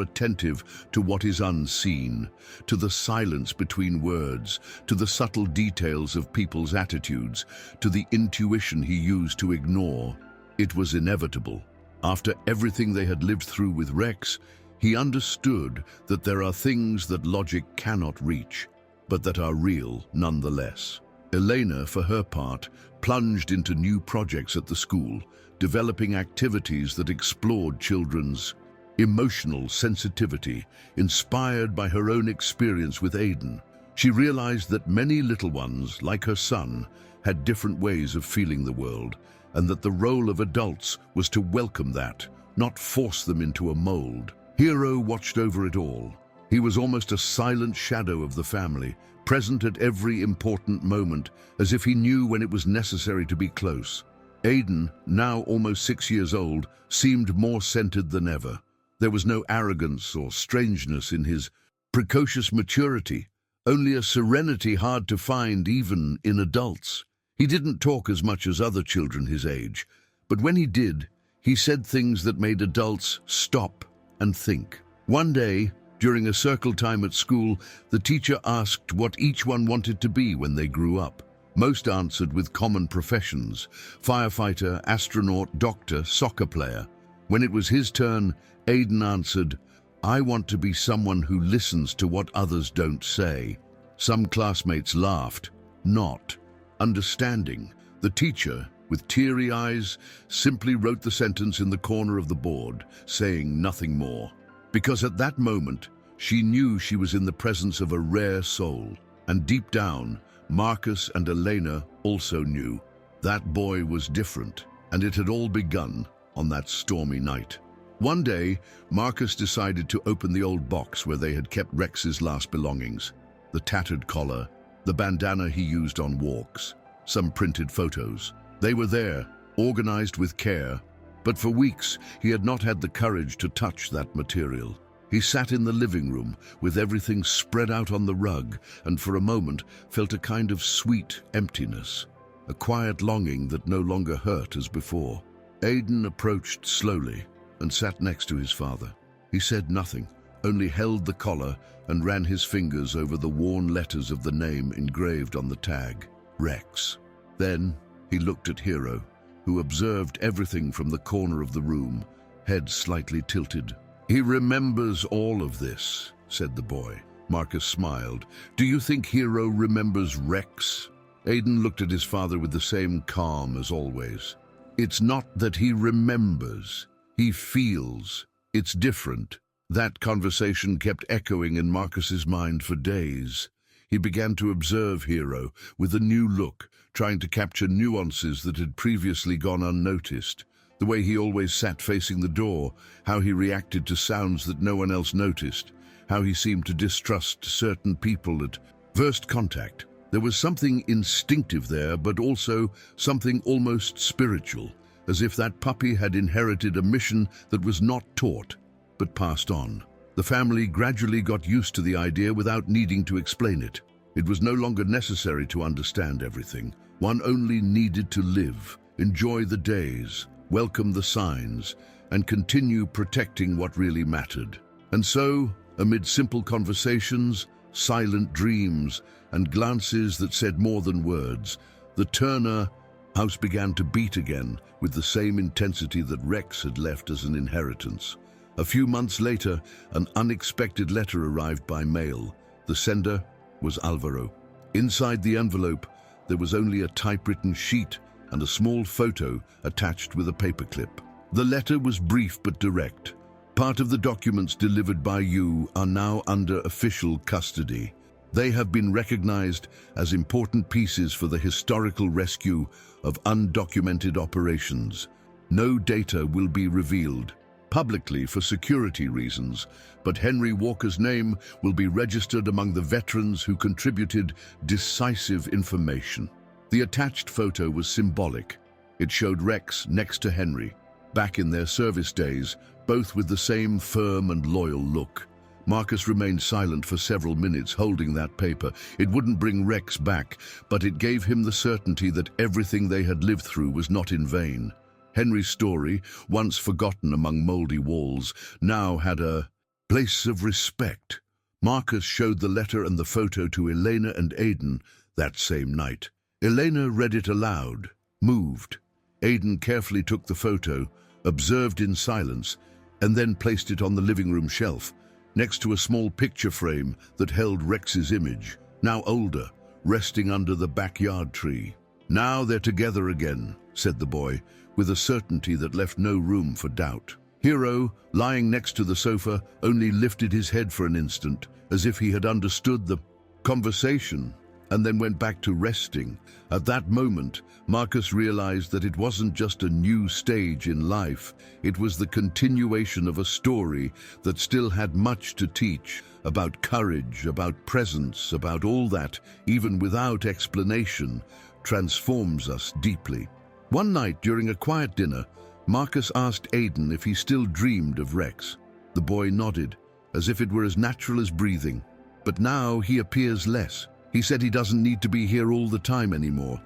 attentive to what is unseen, to the silence between words, to the subtle details of people's attitudes, to the intuition he used to ignore. It was inevitable. After everything they had lived through with Rex, he understood that there are things that logic cannot reach, but that are real nonetheless. Elena, for her part, plunged into new projects at the school, developing activities that explored children's emotional sensitivity, inspired by her own experience with Aiden. She realized that many little ones, like her son, had different ways of feeling the world, and that the role of adults was to welcome that, not force them into a mold. Hero watched over it all. He was almost a silent shadow of the family, present at every important moment, as if he knew when it was necessary to be close. Aiden, now almost 6 years old, seemed more centered than ever. There was no arrogance or strangeness in his precocious maturity, only a serenity hard to find even in adults. He didn't talk as much as other children his age, But when he did, he said things that made adults stop and think. One day, during a circle time at school, the teacher asked what each one wanted to be when they grew up. Most answered with common professions: firefighter, astronaut, doctor, soccer player. When it was his turn, Aiden answered, "I want to be someone who listens to what others don't say." Some classmates laughed, not understanding. The teacher, with teary eyes, simply wrote the sentence in the corner of the board, saying nothing more. Because at that moment, she knew she was in the presence of a rare soul. And deep down, Marcus and Elena also knew. That boy was different, and it had all begun on that stormy night. One day, Marcus decided to open the old box where they had kept Rex's last belongings. The tattered collar, the bandana he used on walks, some printed photos. They were there, organized with care, but for weeks he had not had the courage to touch that material. He sat in the living room with everything spread out on the rug and for a moment felt a kind of sweet emptiness, a quiet longing that no longer hurt as before. Aiden approached slowly and sat next to his father. He said nothing, only held the collar and ran his fingers over the worn letters of the name engraved on the tag, Rex. Then he looked at Hero, who observed everything from the corner of the room, head slightly tilted. "He remembers all of this," said the boy. Marcus smiled. "Do you think Hero remembers Rex?" Aiden looked at his father with the same calm as always. "It's not that he remembers. He feels. It's different." That conversation kept echoing in Marcus's mind for days. He began to observe Hero with a new look, trying to capture nuances that had previously gone unnoticed. The way he always sat facing the door, how he reacted to sounds that no one else noticed, how he seemed to distrust certain people at first contact. There was something instinctive there, but also something almost spiritual, as if that puppy had inherited a mission that was not taught, but passed on. The family gradually got used to the idea without needing to explain it. It was no longer necessary to understand everything. One only needed to live, enjoy the days, welcome the signs, and continue protecting what really mattered. And so, amid simple conversations, silent dreams, and glances that said more than words, the Turner house began to beat again with the same intensity that Rex had left as an inheritance. A few months later, an unexpected letter arrived by mail. The sender was Alvaro. Inside the envelope, there was only a typewritten sheet and a small photo attached with a paperclip. The letter was brief but direct. "Part of the documents delivered by you are now under official custody. They have been recognized as important pieces for the historical rescue of undocumented operations. No data will be revealed publicly for security reasons, but Henry Walker's name will be registered among the veterans who contributed decisive information." The attached photo was symbolic. It showed Rex next to Henry, back in their service days, both with the same firm and loyal look. Marcus remained silent for several minutes, holding that paper. It wouldn't bring Rex back, but it gave him the certainty that everything they had lived through was not in vain. Henry's story, once forgotten among moldy walls, now had a place of respect. Marcus showed the letter and the photo to Elena and Aiden that same night. Elena read it aloud, moved. Aiden carefully took the photo, observed in silence, and then placed it on the living room shelf, next to a small picture frame that held Rex's image, now older, resting under the backyard tree. "Now they're together again," said the boy, with a certainty that left no room for doubt. Hero, lying next to the sofa, only lifted his head for an instant, as if he had understood the conversation, and then went back to resting. At that moment, Marcus realized that it wasn't just a new stage in life, it was the continuation of a story that still had much to teach, about courage, about presence, about all that, even without explanation, transforms us deeply. One night during a quiet dinner, Marcus asked Aiden if he still dreamed of Rex. The boy nodded, as if it were as natural as breathing. "But now he appears less. He said he doesn't need to be here all the time anymore.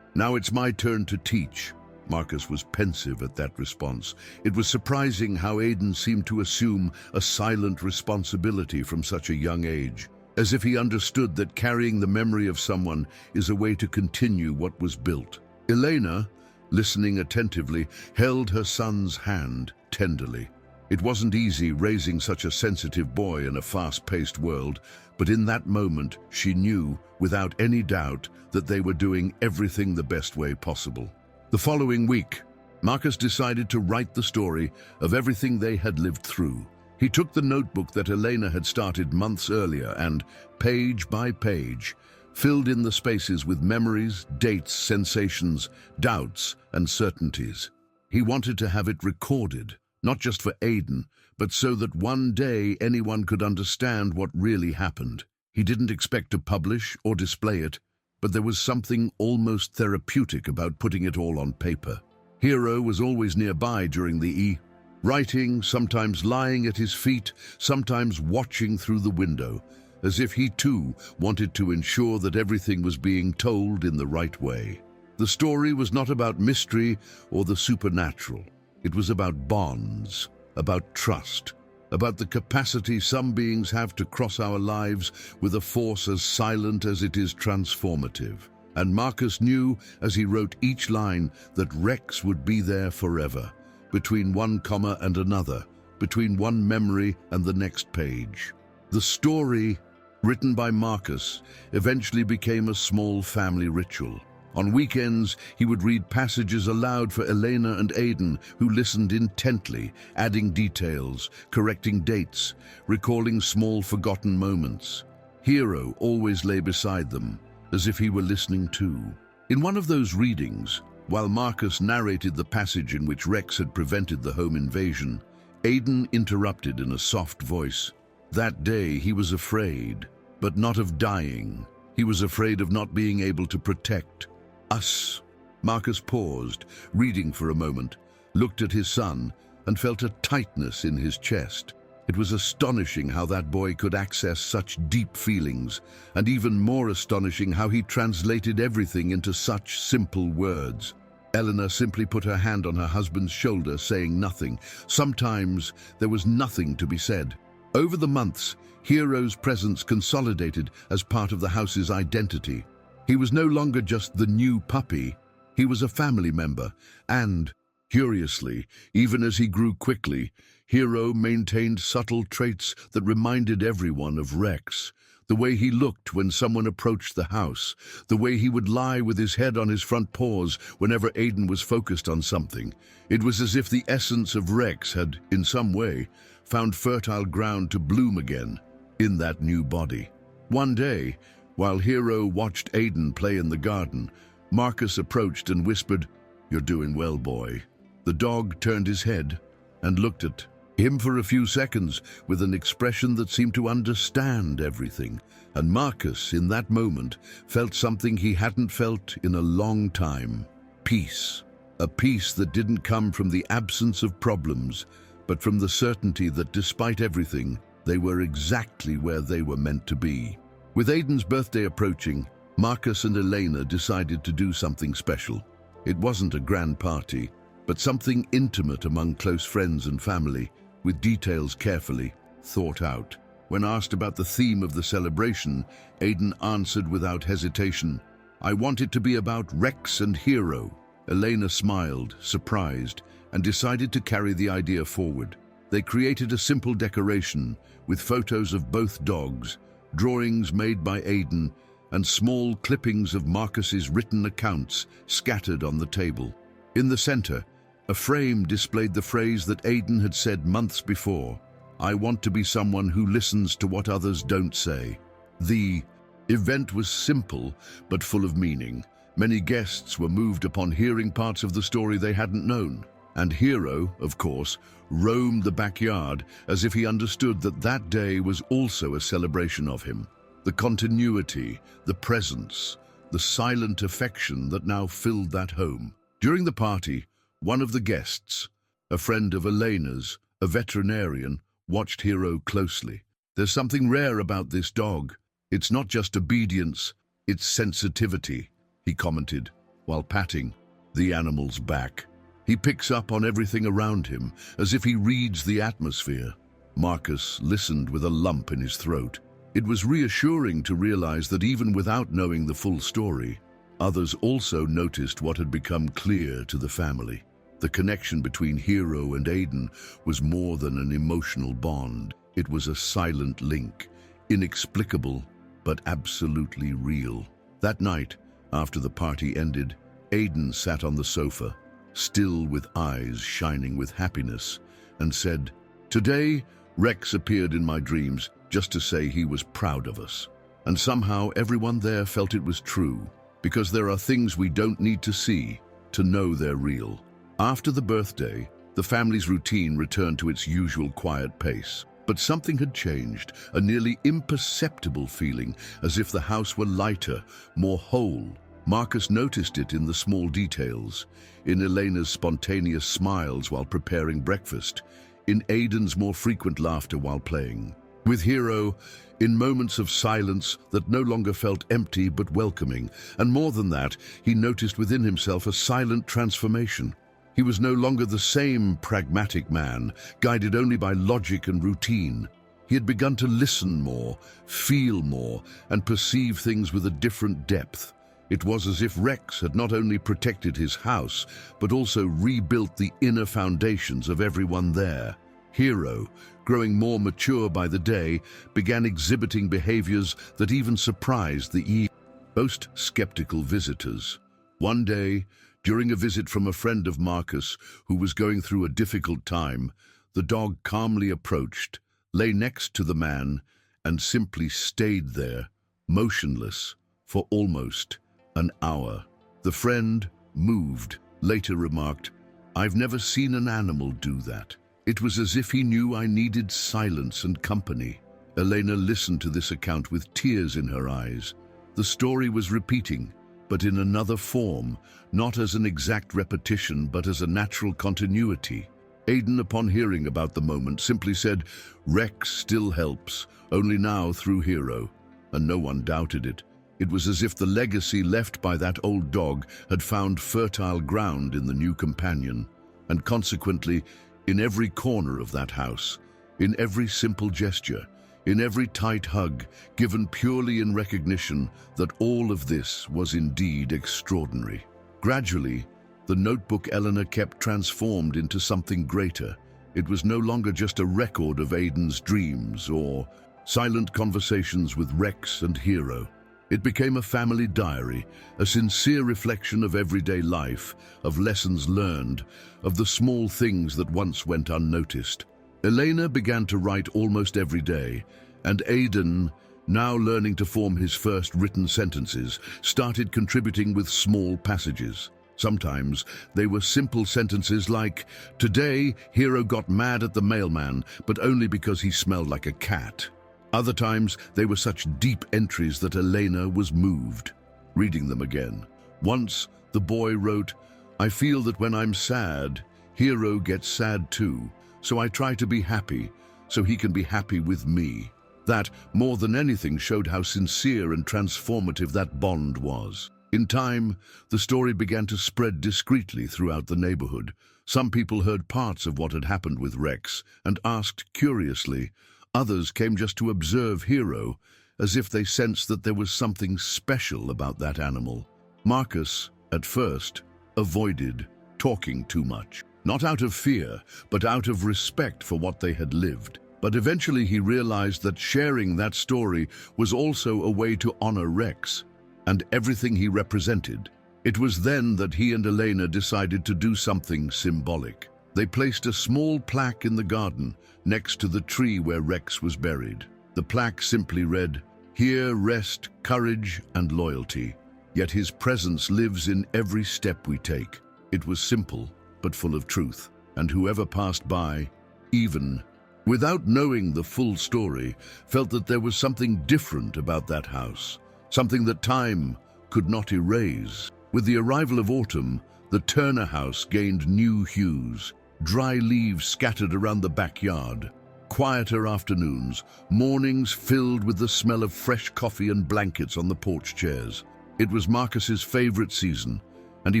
Now it's my turn to teach." Marcus was pensive at that response. It was surprising how Aidan seemed to assume a silent responsibility from such a young age, as if he understood that carrying the memory of someone is a way to continue what was built. Elena, listening attentively, held her son's hand tenderly. It wasn't easy raising such a sensitive boy in a fast-paced world, but in that moment she knew, without any doubt, that they were doing everything the best way possible. The following week, Marcus decided to write the story of everything they had lived through. He took the notebook that Elena had started months earlier and, page by page, filled in the spaces with memories, dates, sensations, doubts, and certainties. He wanted to have it recorded, not just for Aidan, but so that one day anyone could understand what really happened. He didn't expect to publish or display it, but there was something almost therapeutic about putting it all on paper. Hero was always nearby during the writing, sometimes lying at his feet, sometimes watching through the window, as if he too wanted to ensure that everything was being told in the right way. The story was not about mystery or the supernatural. It was about bonds, about trust, about the capacity some beings have to cross our lives with a force as silent as it is transformative. And Marcus knew, as he wrote each line, that Rex would be there forever, between one comma and another, between one memory and the next page. The story, written by Marcus, eventually became a small family ritual. On weekends, he would read passages aloud for Elena and Aidan, who listened intently, adding details, correcting dates, recalling small forgotten moments. Hero always lay beside them, as if he were listening too. In one of those readings, while Marcus narrated the passage in which Rex had prevented the home invasion, Aidan interrupted in a soft voice. That day he was afraid, but not of dying. He was afraid of not being able to protect us. Marcus paused, reading for a moment, looked at his son, and felt a tightness in his chest. It was astonishing how that boy could access such deep feelings, and even more astonishing how he translated everything into such simple words. Eleanor simply put her hand on her husband's shoulder, saying nothing. Sometimes there was nothing to be said. Over the months, Hero's presence consolidated as part of the house's identity. He was no longer just the new puppy. He was a family member, and, curiously, even as he grew quickly, Hero maintained subtle traits that reminded everyone of Rex. The way he looked when someone approached the house, the way he would lie with his head on his front paws whenever Aidan was focused on something. It was as if the essence of Rex had, in some way, found fertile ground to bloom again in that new body. One day, while Hero watched Aidan play in the garden, Marcus approached and whispered, "You're doing well, boy." The dog turned his head and looked at him for a few seconds with an expression that seemed to understand everything. And Marcus, in that moment, felt something he hadn't felt in a long time. Peace. A peace that didn't come from the absence of problems, but from the certainty that despite everything, they were exactly where they were meant to be. With Aidan's birthday approaching, Marcus and Elena decided to do something special. It wasn't a grand party, but something intimate among close friends and family, with details carefully thought out. When asked about the theme of the celebration, Aidan answered without hesitation, "I want it to be about Rex and Hero." Elena smiled, surprised, and decided to carry the idea forward. They created a simple decoration with photos of both dogs, drawings made by Aidan, and small clippings of Marcus's written accounts scattered on the table. In the center, a frame displayed the phrase that Aidan had said months before, "I want to be someone who listens to what others don't say." The event was simple but full of meaning. Many guests were moved upon hearing parts of the story they hadn't known. And Hero, of course, roamed the backyard as if he understood that that day was also a celebration of him. The continuity, the presence, the silent affection that now filled that home. During the party, one of the guests, a friend of Elena's, a veterinarian, watched Hero closely. "There's something rare about this dog. It's not just obedience, it's sensitivity," he commented, while patting the animal's back. He picks up on everything around him, as if he reads the atmosphere. Marcus listened with a lump in his throat. It was reassuring to realize that even without knowing the full story, others also noticed what had become clear to the family. The connection between Hero and Aiden was more than an emotional bond. It was a silent link, inexplicable, but absolutely real. That night, after the party ended, Aiden sat on the sofa, still with eyes shining with happiness, and said, "Today, Rex appeared in my dreams just to say he was proud of us." And somehow everyone there felt it was true, because there are things we don't need to see to know they're real. After the birthday, the family's routine returned to its usual quiet pace. But something had changed, a nearly imperceptible feeling, as if the house were lighter, more whole. Marcus noticed it in the small details, in Elena's spontaneous smiles while preparing breakfast, in Aiden's more frequent laughter while playing. With Hero, in moments of silence that no longer felt empty but welcoming, and more than that, he noticed within himself a silent transformation. He was no longer the same pragmatic man, guided only by logic and routine. He had begun to listen more, feel more, and perceive things with a different depth. It was as if Rex had not only protected his house, but also rebuilt the inner foundations of everyone there. Hero, growing more mature by the day, began exhibiting behaviors that even surprised the most skeptical visitors. One day, during a visit from a friend of Marcus who was going through a difficult time, the dog calmly approached, lay next to the man, and simply stayed there, motionless, for almost an hour. The friend, moved, later remarked, "I've never seen an animal do that. It was as if he knew I needed silence and company." Elena listened to this account with tears in her eyes. The story was repeating, but in another form, not as an exact repetition, but as a natural continuity. Aiden, upon hearing about the moment, simply said, "Rex still helps, only now through Hero," and no one doubted it. It was as if the legacy left by that old dog had found fertile ground in the new companion, and consequently, in every corner of that house, in every simple gesture, in every tight hug, given purely in recognition that all of this was indeed extraordinary. Gradually, the notebook Eleanor kept transformed into something greater. It was no longer just a record of Aiden's dreams or silent conversations with Rex and Hero. It became a family diary, a sincere reflection of everyday life, of lessons learned, of the small things that once went unnoticed. Elena began to write almost every day, and Aiden, now learning to form his first written sentences, started contributing with small passages. Sometimes they were simple sentences like, "Today, Hero got mad at the mailman, but only because he smelled like a cat." Other times, they were such deep entries that Elena was moved, reading them again. Once, the boy wrote, "I feel that when I'm sad, Hero gets sad too, so I try to be happy, so he can be happy with me." That, more than anything, showed how sincere and transformative that bond was. In time, the story began to spread discreetly throughout the neighborhood. Some people heard parts of what had happened with Rex and asked curiously. Others came just to observe Hero, as if they sensed that there was something special about that animal. Marcus, at first, avoided talking too much. Not out of fear, but out of respect for what they had lived. But eventually he realized that sharing that story was also a way to honor Rex and everything he represented. It was then that he and Elena decided to do something symbolic. They placed a small plaque in the garden next to the tree where Rex was buried. The plaque simply read, "Here rest courage and loyalty, yet his presence lives in every step we take." It was simple, but full of truth, and whoever passed by, even without knowing the full story, felt that there was something different about that house, something that time could not erase. With the arrival of autumn, the Turner house gained new hues. Dry leaves scattered around the backyard, quieter afternoons, mornings filled with the smell of fresh coffee and blankets on the porch chairs. It was Marcus's favorite season, and he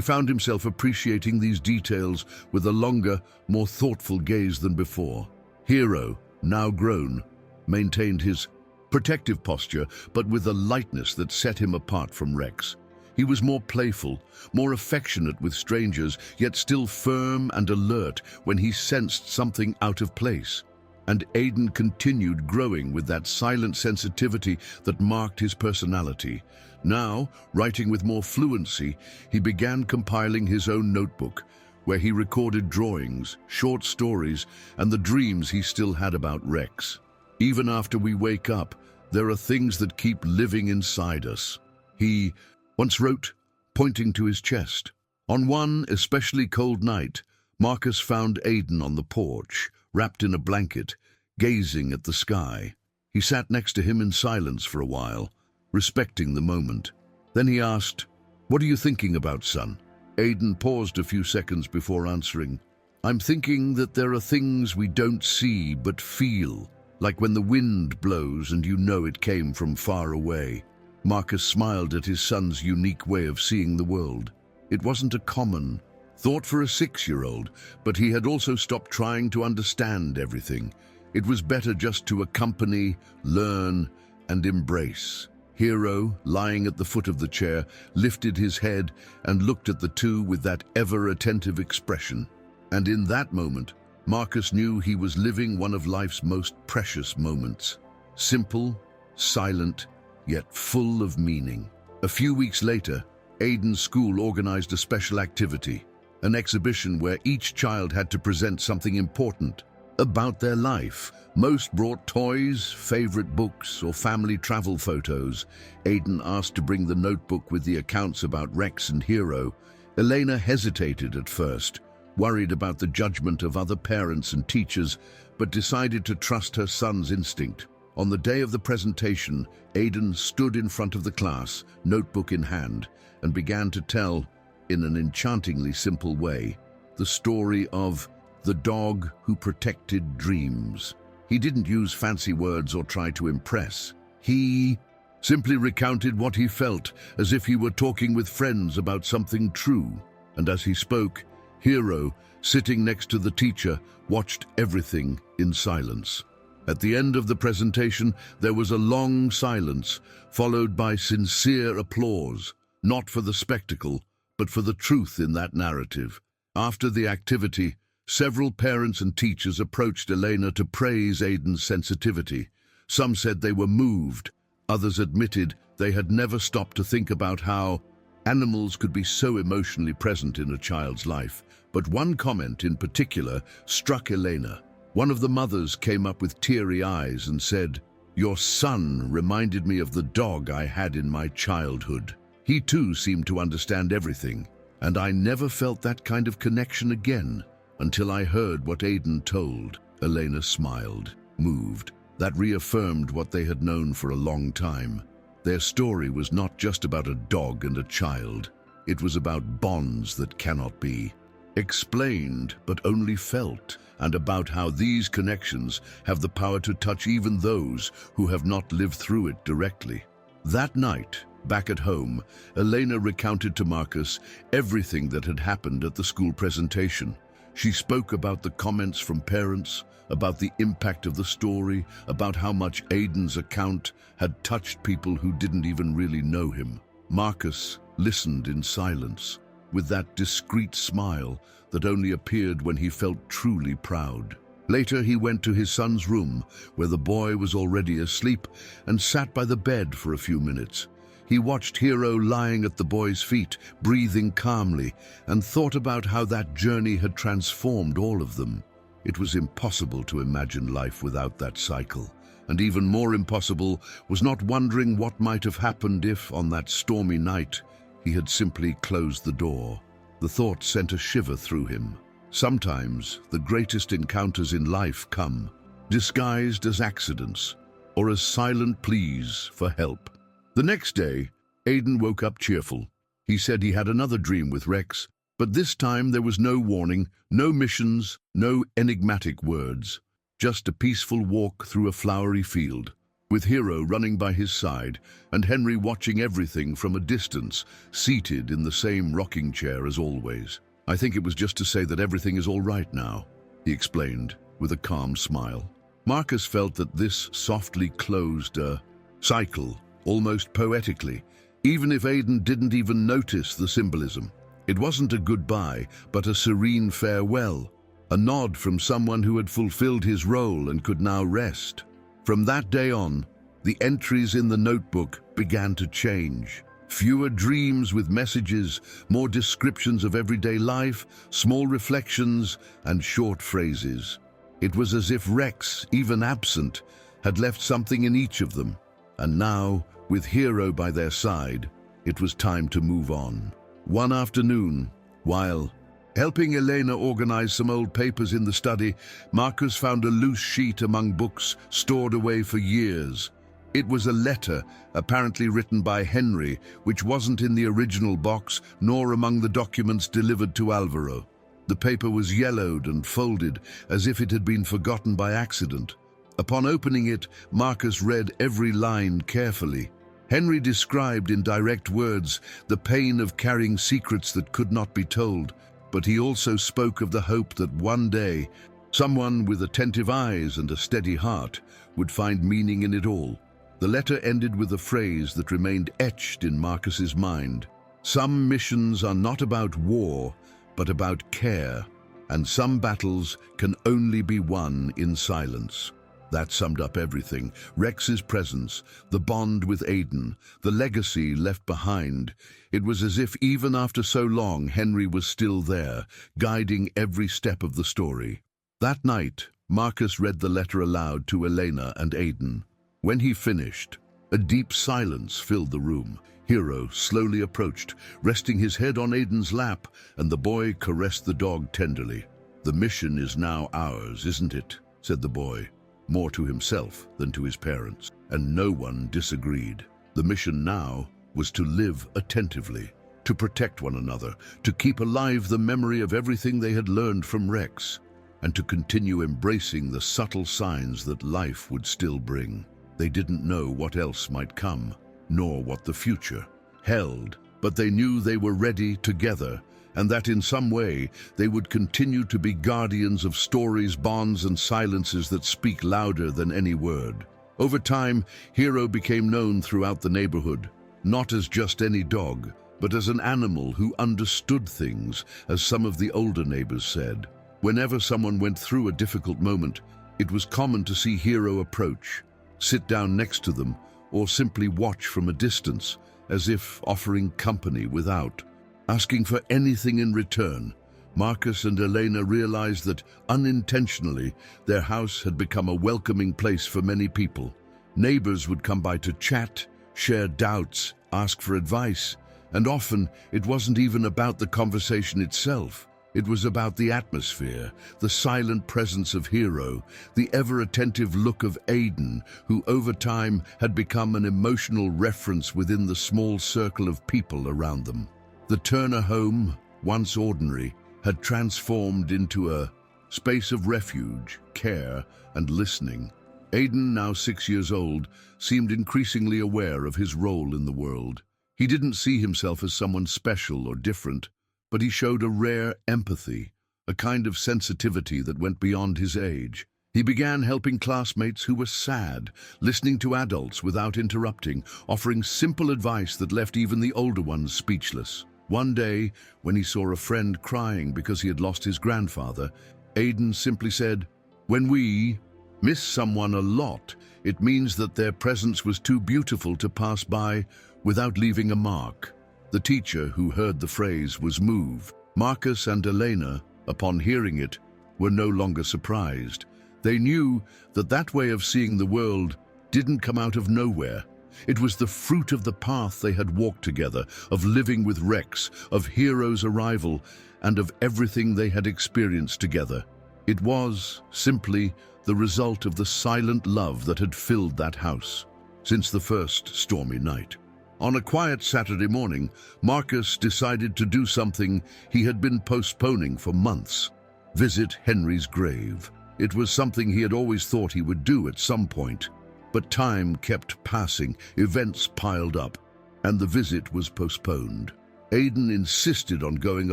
found himself appreciating these details with a longer, more thoughtful gaze than before. Hero, now grown, maintained his protective posture, but with a lightness that set him apart from Rex. He was more playful, more affectionate with strangers, yet still firm and alert when he sensed something out of place. And Aiden continued growing with that silent sensitivity that marked his personality. Now, writing with more fluency, he began compiling his own notebook, where he recorded drawings, short stories, and the dreams he still had about Rex. Even after we wake up, there are things that keep living inside us, he once wrote, pointing to his chest. On one especially cold night, Marcus found Aiden on the porch, wrapped in a blanket, gazing at the sky. He sat next to him in silence for a while, respecting the moment. Then he asked, "What are you thinking about, son?" Aiden paused a few seconds before answering, "I'm thinking that there are things we don't see but feel, like when the wind blows and you know it came from far away." Marcus smiled at his son's unique way of seeing the world. It wasn't a common thought for a 6-year-old, but he had also stopped trying to understand everything. It was better just to accompany, learn, and embrace. Hero, lying at the foot of the chair, lifted his head and looked at the two with that ever-attentive expression. And in that moment, Marcus knew he was living one of life's most precious moments. Simple, silent, yet full of meaning. A few weeks later, Aiden's school organized a special activity, an exhibition where each child had to present something important about their life. Most brought toys, favorite books, or family travel photos. Aiden asked to bring the notebook with the accounts about Rex and Hero. Elena hesitated at first, worried about the judgment of other parents and teachers, but decided to trust her son's instinct. On the day of the presentation, Aiden stood in front of the class, notebook in hand, and began to tell, in an enchantingly simple way, the story of the dog who protected dreams. He didn't use fancy words or try to impress. He simply recounted what he felt, as if he were talking with friends about something true. And as he spoke, Hero, sitting next to the teacher, watched everything in silence. At the end of the presentation, there was a long silence, followed by sincere applause, not for the spectacle, but for the truth in that narrative. After the activity, several parents and teachers approached Elena to praise Aiden's sensitivity. Some said they were moved. Others admitted they had never stopped to think about how animals could be so emotionally present in a child's life. But one comment in particular struck Elena. One of the mothers came up with teary eyes and said, "Your son reminded me of the dog I had in my childhood. He too seemed to understand everything, and I never felt that kind of connection again until I heard what Aiden told." Elena smiled, moved. That reaffirmed what they had known for a long time. Their story was not just about a dog and a child. It was about bonds that cannot be explained but only felt, and about how these connections have the power to touch even those who have not lived through it directly. That night, back at home, Elena recounted to Marcus everything that had happened at the school presentation. She spoke about the comments from parents, about the impact of the story, about how much Aiden's account had touched people who didn't even really know him. Marcus listened in silence, with that discreet smile that only appeared when he felt truly proud. Later, he went to his son's room, where the boy was already asleep, and sat by the bed for a few minutes. He watched Hero lying at the boy's feet, breathing calmly, and thought about how that journey had transformed all of them. It was impossible to imagine life without that cycle, and even more impossible was not wondering what might have happened if, on that stormy night, he had simply closed the door. The thought sent a shiver through him. Sometimes the greatest encounters in life come disguised as accidents or as silent pleas for help. The next day, Aiden woke up cheerful. He said he had another dream with Rex, but this time there was no warning, no missions, no enigmatic words, just a peaceful walk through a flowery field. with Hero running by his side and Henry watching everything from a distance, seated in the same rocking chair as always. "I think it was just to say that everything is all right now," he explained with a calm smile. Marcus felt that this softly closed a cycle, almost poetically, even if Aidan didn't even notice the symbolism. It wasn't a goodbye, but a serene farewell, a nod from someone who had fulfilled his role and could now rest. From that day on, the entries in the notebook began to change. Fewer dreams with messages, more descriptions of everyday life, small reflections, and short phrases. It was as if Rex, even absent, had left something in each of them. And now, with Hero by their side, it was time to move on. One afternoon, while helping Elena organize some old papers in the study, Marcus found a loose sheet among books stored away for years. It was a letter, apparently written by Henry, which wasn't in the original box, nor among the documents delivered to Alvaro. The paper was yellowed and folded, as if it had been forgotten by accident. Upon opening it, Marcus read every line carefully. Henry described in direct words the pain of carrying secrets that could not be told, but he also spoke of the hope that one day, someone with attentive eyes and a steady heart would find meaning in it all. The letter ended with a phrase that remained etched in Marcus's mind. "Some missions are not about war, but about care, and some battles can only be won in silence." That summed up everything. Rex's presence, the bond with Aidan, the legacy left behind. It was as if even after so long, Henry was still there, guiding every step of the story. That night, Marcus read the letter aloud to Elena and Aidan. When he finished, a deep silence filled the room. Hero slowly approached, resting his head on Aidan's lap, and the boy caressed the dog tenderly. "The mission is now ours, isn't it?" said the boy, more to himself than to his parents, and no one disagreed. The mission now was to live attentively, to protect one another, to keep alive the memory of everything they had learned from Rex, and to continue embracing the subtle signs that life would still bring. They didn't know what else might come, nor what the future held, but they knew they were ready together, and that in some way they would continue to be guardians of stories, bonds, and silences that speak louder than any word. Over time, Hero became known throughout the neighborhood, not as just any dog, but as an animal who understood things, as some of the older neighbors said. Whenever someone went through a difficult moment, it was common to see Hero approach, sit down next to them, or simply watch from a distance, as if offering company without asking for anything in return. Marcus and Elena realized that, unintentionally, their house had become a welcoming place for many people. Neighbors would come by to chat, share doubts, ask for advice, and often it wasn't even about the conversation itself. It was about the atmosphere, the silent presence of Hero, the ever-attentive look of Aidan, who over time had become an emotional reference within the small circle of people around them. The Turner home, once ordinary, had transformed into a space of refuge, care, and listening. Aidan, now 6 years old, seemed increasingly aware of his role in the world. He didn't see himself as someone special or different, but he showed a rare empathy, a kind of sensitivity that went beyond his age. He began helping classmates who were sad, listening to adults without interrupting, offering simple advice that left even the older ones speechless. One day, when he saw a friend crying because he had lost his grandfather, Aidan simply said, "When we miss someone a lot, it means that their presence was too beautiful to pass by without leaving a mark." The teacher who heard the phrase was moved. Marcus and Elena, upon hearing it, were no longer surprised. They knew that that way of seeing the world didn't come out of nowhere. It was the fruit of the path they had walked together, of living with Rex, of Hero's arrival, and of everything they had experienced together. It was, simply, the result of the silent love that had filled that house since the first stormy night. On a quiet Saturday morning, Marcus decided to do something he had been postponing for months: visit Henry's grave. It was something he had always thought he would do at some point. But time kept passing, events piled up, and the visit was postponed. Aidan insisted on going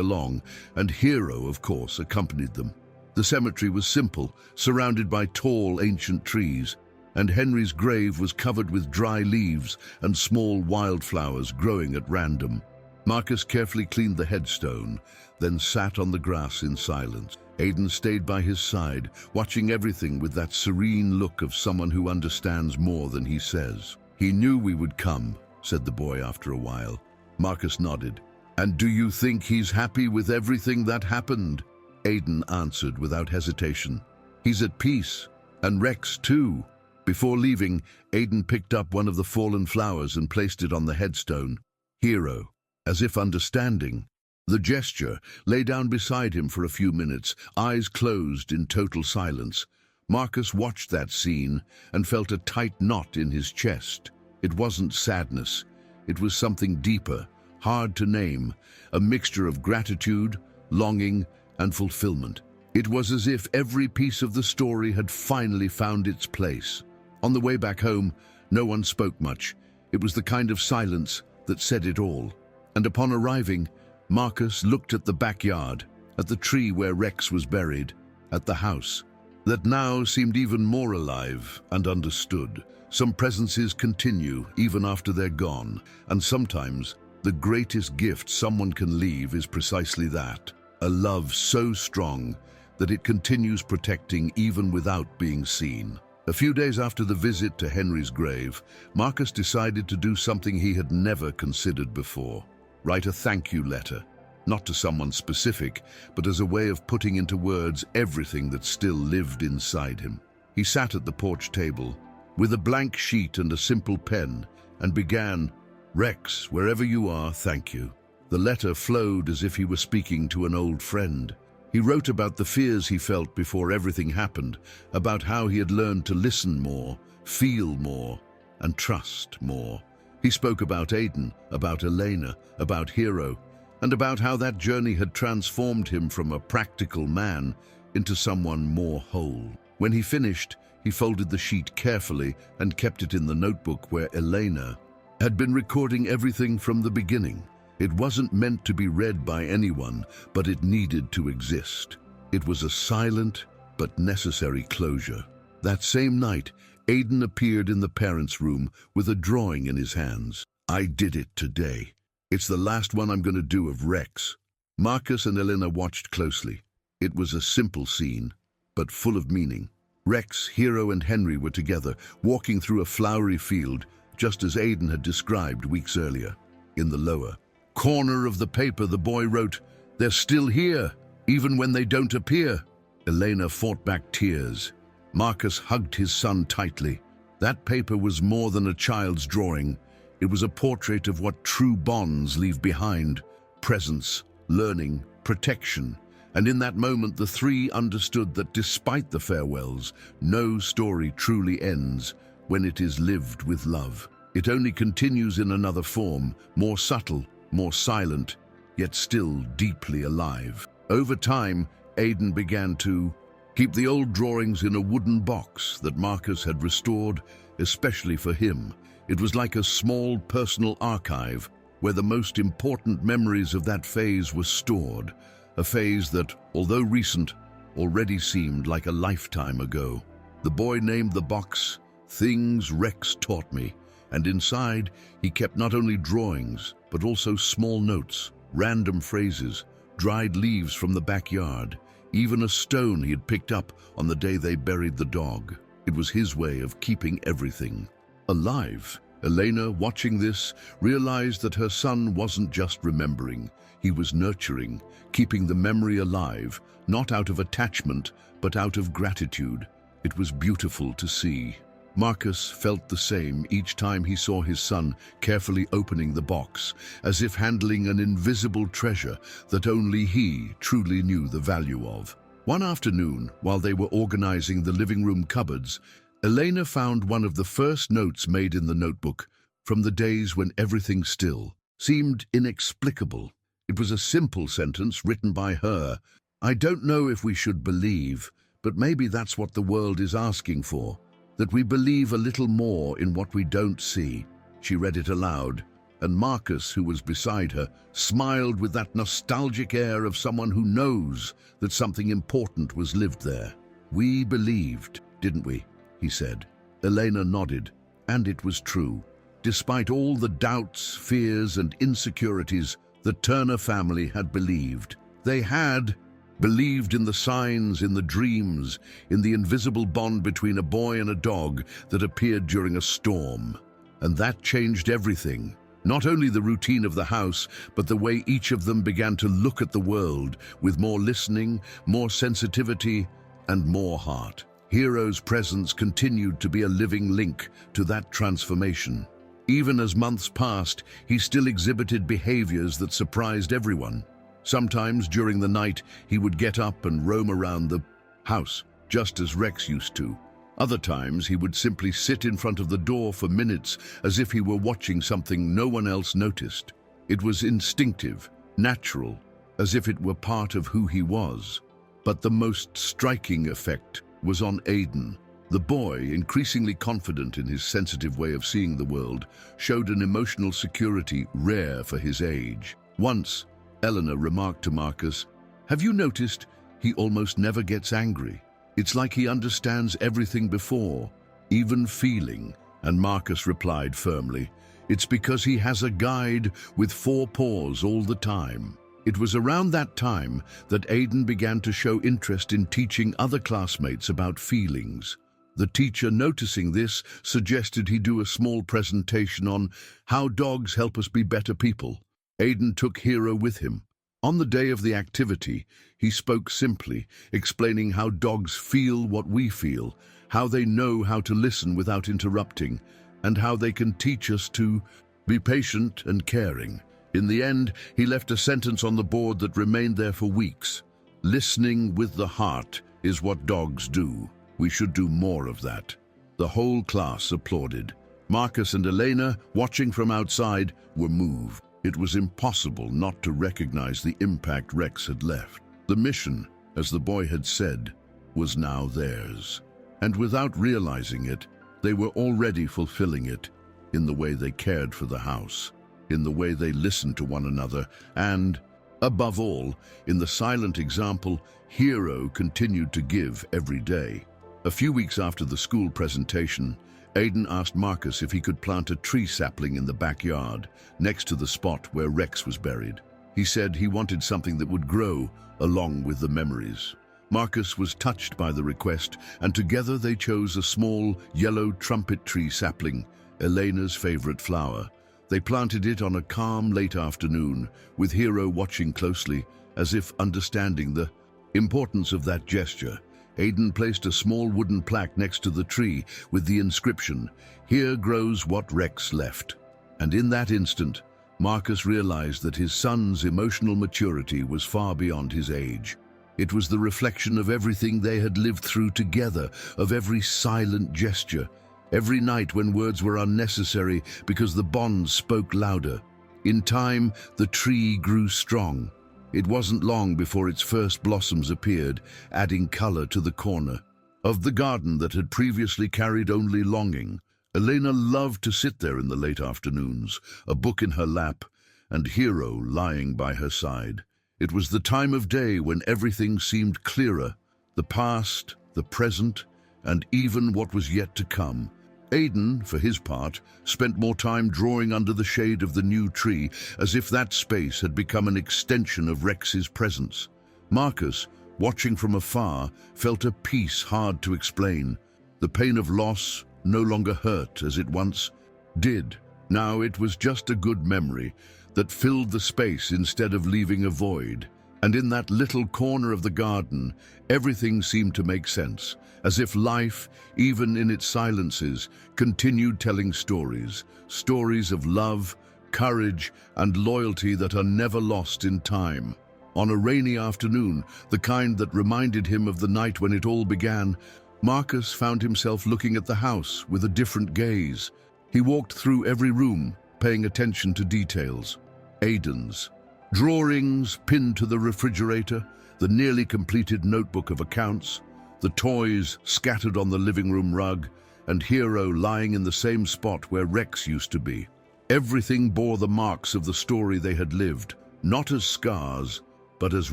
along, and Hero, of course, accompanied them. The cemetery was simple, surrounded by tall, ancient trees, and Henry's grave was covered with dry leaves and small wildflowers growing at random. Marcus carefully cleaned the headstone, then sat on the grass in silence. Aidan stayed by his side, watching everything with that serene look of someone who understands more than he says. "He knew we would come," said the boy after a while. Marcus nodded. "And do you think he's happy with everything that happened?" Aidan answered without hesitation. "He's at peace, and Rex too." Before leaving, Aidan picked up one of the fallen flowers and placed it on the headstone. Hero, as if understanding the gesture, lay down beside him for a few minutes, eyes closed in total silence. Marcus watched that scene and felt a tight knot in his chest. It wasn't sadness. It was something deeper, hard to name, a mixture of gratitude, longing, and fulfillment. It was as if every piece of the story had finally found its place. On the way back home, no one spoke much. It was the kind of silence that said it all. And upon arriving, Marcus looked at the backyard, at the tree where Rex was buried, at the house, that now seemed even more alive and understood. Some presences continue even after they're gone, and sometimes the greatest gift someone can leave is precisely that, a love so strong that it continues protecting even without being seen. A few days after the visit to Henry's grave, Marcus decided to do something he had never considered before. Write a thank you letter, not to someone specific, but as a way of putting into words everything that still lived inside him. He sat at the porch table with a blank sheet and a simple pen and began, "Rex, wherever you are, thank you." The letter flowed as if he were speaking to an old friend. He wrote about the fears he felt before everything happened, about how he had learned to listen more, feel more, and trust more. He spoke about Aidan, about Elena, about Hero, and about how that journey had transformed him from a practical man into someone more whole. When he finished, he folded the sheet carefully and kept it in the notebook where Elena had been recording everything from the beginning. It wasn't meant to be read by anyone, but it needed to exist. It was a silent but necessary closure. That same night, Aidan appeared in the parents' room with a drawing in his hands. "I did it today. It's the last one I'm going to do of Rex." Marcus and Elena watched closely. It was a simple scene, but full of meaning. Rex, Hero, and Henry were together, walking through a flowery field, just as Aidan had described weeks earlier. In the lower corner of the paper, the boy wrote, "They're still here, even when they don't appear." Elena fought back tears. Marcus hugged his son tightly. That paper was more than a child's drawing. It was a portrait of what true bonds leave behind: presence, learning, protection. And in that moment, the three understood that despite the farewells, no story truly ends when it is lived with love. It only continues in another form, more subtle, more silent, yet still deeply alive. Over time, Aidan began to keep the old drawings in a wooden box that Marcus had restored especially for him. It was like a small personal archive where the most important memories of that phase were stored, a phase that, although recent, already seemed like a lifetime ago. The boy named the box "Things Rex Taught Me," and inside he kept not only drawings, but also small notes, random phrases, dried leaves from the backyard, even a stone he had picked up on the day they buried the dog. It was his way of keeping everything alive. Elena, watching this, realized that her son wasn't just remembering, he was nurturing, keeping the memory alive, not out of attachment, but out of gratitude. It was beautiful to see. Marcus felt the same each time he saw his son carefully opening the box, as if handling an invisible treasure that only he truly knew the value of. One afternoon, while they were organizing the living room cupboards, Elena found one of the first notes made in the notebook from the days when everything still seemed inexplicable. It was a simple sentence written by her. "I don't know if we should believe, but maybe that's what the world is asking for. that we believe a little more in what we don't see." She read it aloud, and Marcus, who was beside her, smiled with that nostalgic air of someone who knows that something important was lived there. "We believed, didn't we?" he said. Elena nodded, and it was true. Despite all the doubts, fears, and insecurities, the Turner family had believed. They had believed in the signs, in the dreams, in the invisible bond between a boy and a dog that appeared during a storm. And that changed everything. Not only the routine of the house, but the way each of them began to look at the world with more listening, more sensitivity, and more heart. Hero's presence continued to be a living link to that transformation. Even as months passed, he still exhibited behaviors that surprised everyone. Sometimes during the night, he would get up and roam around the house, just as Rex used to. Other times, he would simply sit in front of the door for minutes as if he were watching something no one else noticed. It was instinctive, natural, as if it were part of who he was. But the most striking effect was on Aiden. The boy, increasingly confident in his sensitive way of seeing the world, showed an emotional security rare for his age. Once, Eleanor remarked to Marcus, "Have you noticed he almost never gets angry? It's like he understands everything before, even feeling." And Marcus replied firmly, "It's because he has a guide with 4 paws all the time." It was around that time that Aiden began to show interest in teaching other classmates about feelings. The teacher, noticing this, suggested he do a small presentation on how dogs help us be better people. Aiden took Hero with him. On the day of the activity, he spoke simply, explaining how dogs feel what we feel, how they know how to listen without interrupting, and how they can teach us to be patient and caring. In the end, he left a sentence on the board that remained there for weeks. "Listening with the heart is what dogs do. We should do more of that." The whole class applauded. Marcus and Elena, watching from outside, were moved. It was impossible not to recognize the impact Rex had left. The mission, as the boy had said, was now theirs. And without realizing it, they were already fulfilling it in the way they cared for the house, in the way they listened to one another, and, above all, in the silent example Hero continued to give every day. A few weeks after the school presentation, Aiden asked Marcus if he could plant a tree sapling in the backyard, next to the spot where Rex was buried. He said he wanted something that would grow along with the memories. Marcus was touched by the request, and together they chose a small, yellow trumpet tree sapling, Elena's favorite flower. They planted it on a calm, late afternoon, with Hero watching closely, as if understanding the importance of that gesture. Aiden placed a small wooden plaque next to the tree with the inscription, "Here grows what Rex left." And in that instant, Marcus realized that his son's emotional maturity was far beyond his age. It was the reflection of everything they had lived through together, of every silent gesture, every night when words were unnecessary because the bonds spoke louder. In time, the tree grew strong. It wasn't long before its first blossoms appeared, adding color to the corner of the garden that had previously carried only longing. Elena loved to sit there in the late afternoons, a book in her lap, and Hero lying by her side. It was the time of day when everything seemed clearer, the past, the present, and even what was yet to come. Aiden, for his part, spent more time drawing under the shade of the new tree, as if that space had become an extension of Rex's presence. Marcus, watching from afar, felt a peace hard to explain. The pain of loss no longer hurt as it once did. Now it was just a good memory that filled the space instead of leaving a void. And in that little corner of the garden, everything seemed to make sense, as if life, even in its silences, continued telling stories, stories of love, courage, and loyalty that are never lost in time. On a rainy afternoon, the kind that reminded him of the night when it all began, Marcus found himself looking at the house with a different gaze. He walked through every room, paying attention to details. Aiden's drawings pinned to the refrigerator, the nearly completed notebook of accounts, the toys scattered on the living room rug, and Hero lying in the same spot where Rex used to be. Everything bore the marks of the story they had lived, not as scars, but as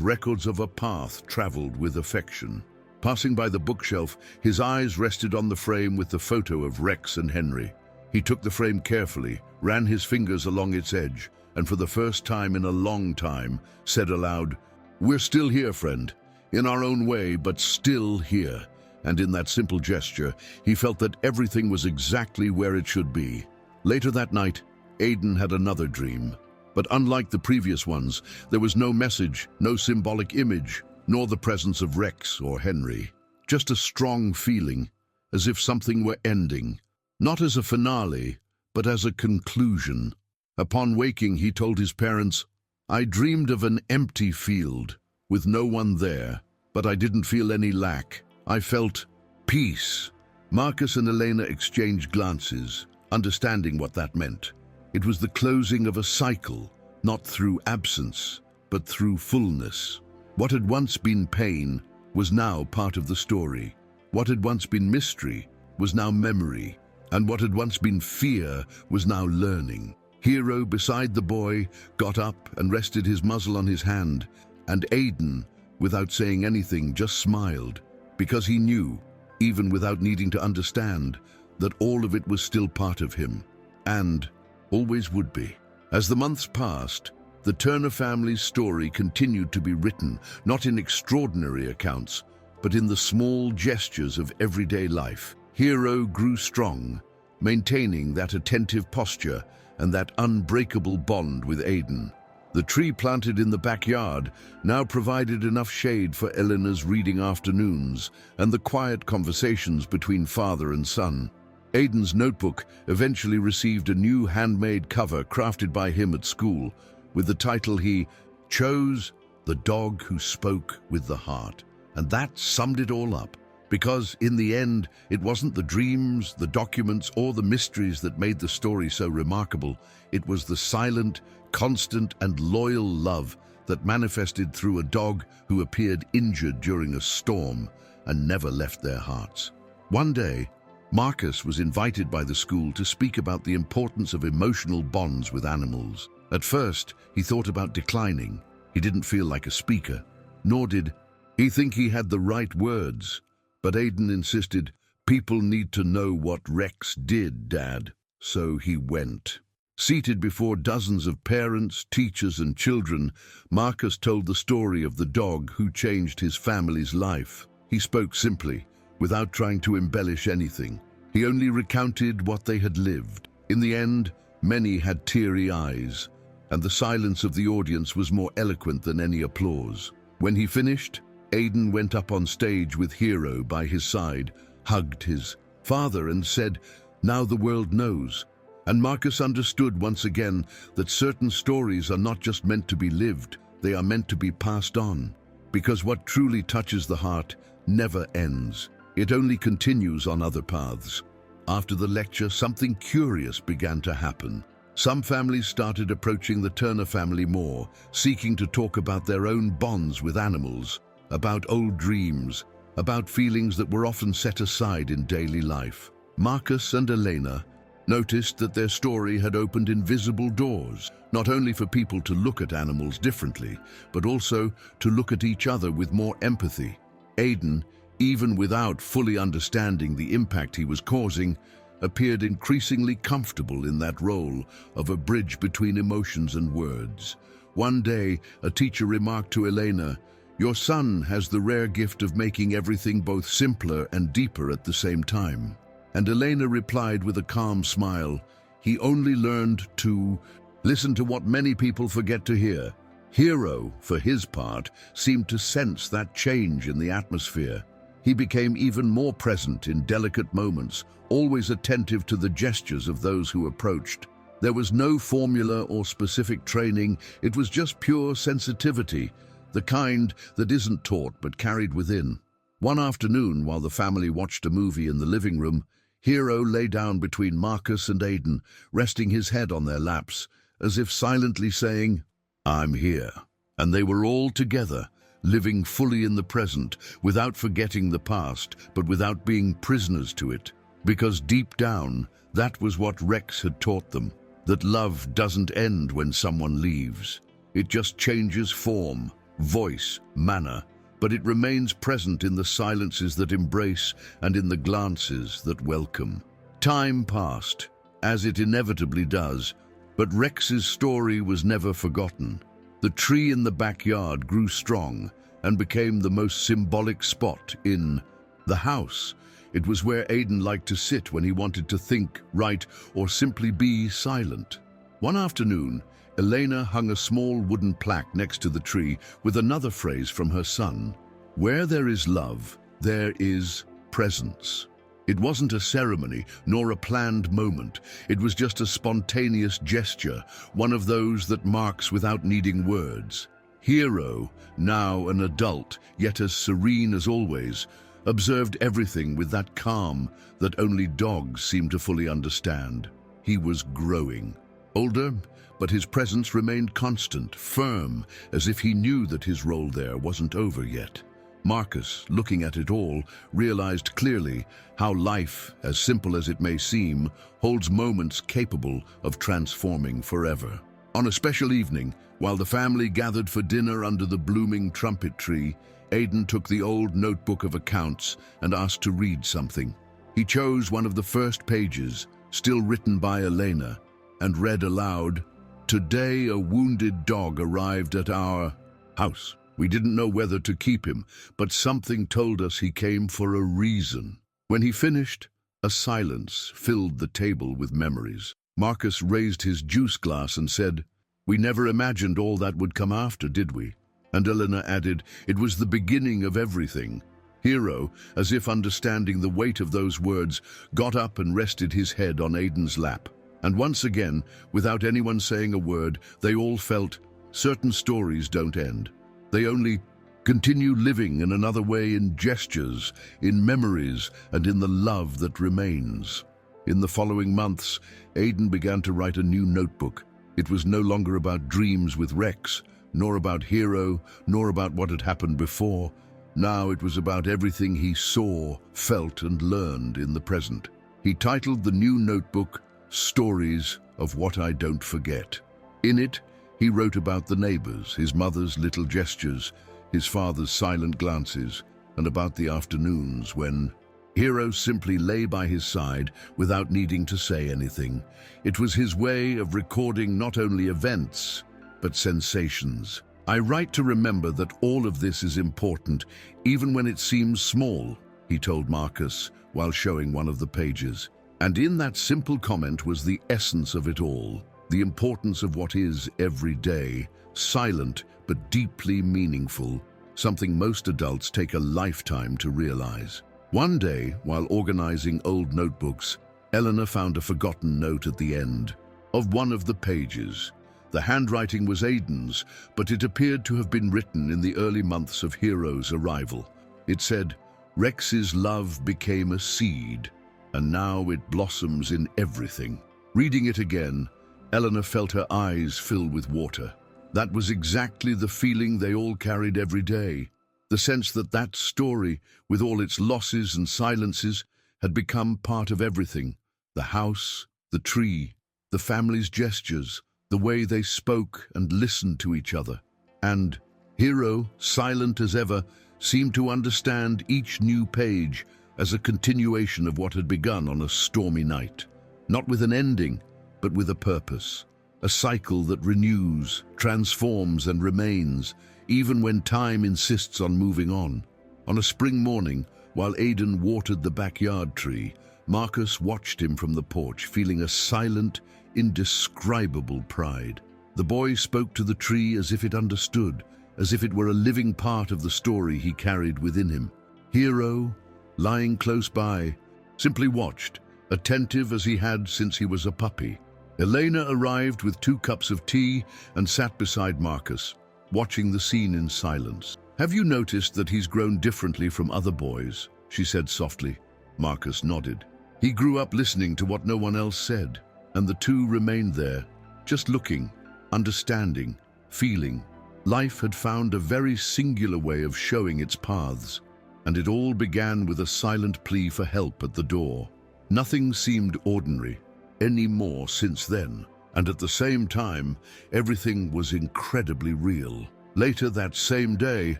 records of a path traveled with affection. Passing by the bookshelf, his eyes rested on the frame with the photo of Rex and Henry. He took the frame carefully, ran his fingers along its edge, and for the first time in a long time, said aloud, "We're still here, friend. In our own way, but still here." And in that simple gesture, he felt that everything was exactly where it should be. Later that night, Aidan had another dream. But unlike the previous ones, there was no message, no symbolic image, nor the presence of Rex or Henry. Just a strong feeling, as if something were ending. Not as a finale, but as a conclusion. Upon waking, he told his parents, "I dreamed of an empty field, with no one there, but I didn't feel any lack. I felt peace." Marcus and Elena exchanged glances, understanding what that meant. It was the closing of a cycle, not through absence, but through fullness. What had once been pain was now part of the story. What had once been mystery was now memory, and what had once been fear was now learning. Hero, beside the boy, got up and rested his muzzle on his hand, and Aidan, without saying anything, just smiled, because he knew, even without needing to understand, that all of it was still part of him, and always would be. As the months passed, the Turner family's story continued to be written, not in extraordinary accounts, but in the small gestures of everyday life. Hero grew strong, maintaining that attentive posture and that unbreakable bond with Aidan. The tree planted in the backyard now provided enough shade for Eleanor's reading afternoons and the quiet conversations between father and son. Aidan's notebook eventually received a new handmade cover crafted by him at school, with the title he chose, "The Dog Who Spoke with the Heart." And that summed it all up, because in the end, it wasn't the dreams, the documents, or the mysteries that made the story so remarkable. It was the silent, constant, and loyal love that manifested through a dog who appeared injured during a storm and never left their hearts. One day, Marcus was invited by the school to speak about the importance of emotional bonds with animals. At first, he thought about declining. He didn't feel like a speaker, nor did he think he had the right words. But Aidan insisted, "People need to know what Rex did, Dad." So he went. Seated before dozens of parents, teachers, and children, Marcus told the story of the dog who changed his family's life. He spoke simply, without trying to embellish anything. He only recounted what they had lived. In the end, many had teary eyes, and the silence of the audience was more eloquent than any applause. When he finished, Aidan went up on stage with Hero by his side, hugged his father and said, "Now the world knows." And Marcus understood once again that certain stories are not just meant to be lived, they are meant to be passed on. Because what truly touches the heart never ends. It only continues on other paths. After the lecture, something curious began to happen. Some families started approaching the Turner family more, seeking to talk about their own bonds with animals, about old dreams, about feelings that were often set aside in daily life. Marcus and Elena noticed that their story had opened invisible doors, not only for people to look at animals differently, but also to look at each other with more empathy. Aidan, even without fully understanding the impact he was causing, appeared increasingly comfortable in that role of a bridge between emotions and words. One day, a teacher remarked to Elena, "Your son has the rare gift of making everything both simpler and deeper at the same time." And Elena replied with a calm smile, "He only learned to listen to what many people forget to hear." Hero, for his part, seemed to sense that change in the atmosphere. He became even more present in delicate moments, always attentive to the gestures of those who approached. There was no formula or specific training, it was just pure sensitivity, the kind that isn't taught but carried within. One afternoon, while the family watched a movie in the living room, Hero lay down between Marcus and Aidan, resting his head on their laps, as if silently saying, "I'm here." And they were all together, living fully in the present, without forgetting the past, but without being prisoners to it. Because deep down, that was what Rex had taught them, that love doesn't end when someone leaves. It just changes form, voice, manner, but it remains present in the silences that embrace and in the glances that welcome. Time passed, as it inevitably does, but Rex's story was never forgotten. The tree in the backyard grew strong and became the most symbolic spot in the house. It was where Aiden liked to sit when he wanted to think, write, or simply be silent. One afternoon, Elena hung a small wooden plaque next to the tree with another phrase from her son. Where there is love, there is presence. It wasn't a ceremony, nor a planned moment. It was just a spontaneous gesture, one of those that marks without needing words. Hero, now an adult, yet as serene as always, observed everything with that calm that only dogs seem to fully understand. He was growing. Older, but his presence remained constant, firm, as if he knew that his role there wasn't over yet. Marcus, looking at it all, realized clearly how life, as simple as it may seem, holds moments capable of transforming forever. On a special evening, while the family gathered for dinner under the blooming trumpet tree, Aiden took the old notebook of accounts and asked to read something. He chose one of the first pages, still written by Elena, and read aloud, "Today a wounded dog arrived at our house. We didn't know whether to keep him, but something told us he came for a reason." When he finished, a silence filled the table with memories. Marcus raised his juice glass and said, "We never imagined all that would come after, did we?" And Elena added, "It was the beginning of everything." Hero, as if understanding the weight of those words, got up and rested his head on Aiden's lap. And once again, without anyone saying a word, they all felt, certain stories don't end. They only continue living in another way, in gestures, in memories, and in the love that remains. In the following months, Aiden began to write a new notebook. It was no longer about dreams with Rex, nor about Hero, nor about what had happened before. Now it was about everything he saw, felt, and learned in the present. He titled the new notebook, "Stories of What I Don't Forget." In it, he wrote about the neighbors, his mother's little gestures, his father's silent glances, and about the afternoons when Hero simply lay by his side without needing to say anything. It was his way of recording not only events, but sensations. "I write to remember that all of this is important, even when it seems small," he told Marcus while showing one of the pages. And in that simple comment was the essence of it all, the importance of what is every day, silent but deeply meaningful, something most adults take a lifetime to realize. One day, while organizing old notebooks, Eleanor found a forgotten note at the end of one of the pages. The handwriting was Aiden's, but it appeared to have been written in the early months of Hero's arrival. It said, "Rex's love became a seed, and now it blossoms in everything." Reading it again, Eleanor felt her eyes fill with water. That was exactly the feeling they all carried every day. The sense that that story, with all its losses and silences, had become part of everything. The house, the tree, the family's gestures, the way they spoke and listened to each other. And Hero, silent as ever, seemed to understand each new page as a continuation of what had begun on a stormy night. Not with an ending, but with a purpose. A cycle that renews, transforms, and remains, even when time insists on moving on. On a spring morning, while Aiden watered the backyard tree, Marcus watched him from the porch, feeling a silent, indescribable pride. The boy spoke to the tree as if it understood, as if it were a living part of the story he carried within him. Hero, lying close by, simply watched, attentive as he had since he was a puppy. Elena arrived with 2 cups of tea and sat beside Marcus, watching the scene in silence. "Have you noticed that he's grown differently from other boys?" she said softly. Marcus nodded. He grew up listening to what no one else said, and the two remained there, just looking, understanding, feeling. Life had found a very singular way of showing its paths, and it all began with a silent plea for help at the door. Nothing seemed ordinary anymore since then, and at the same time, everything was incredibly real. Later that same day,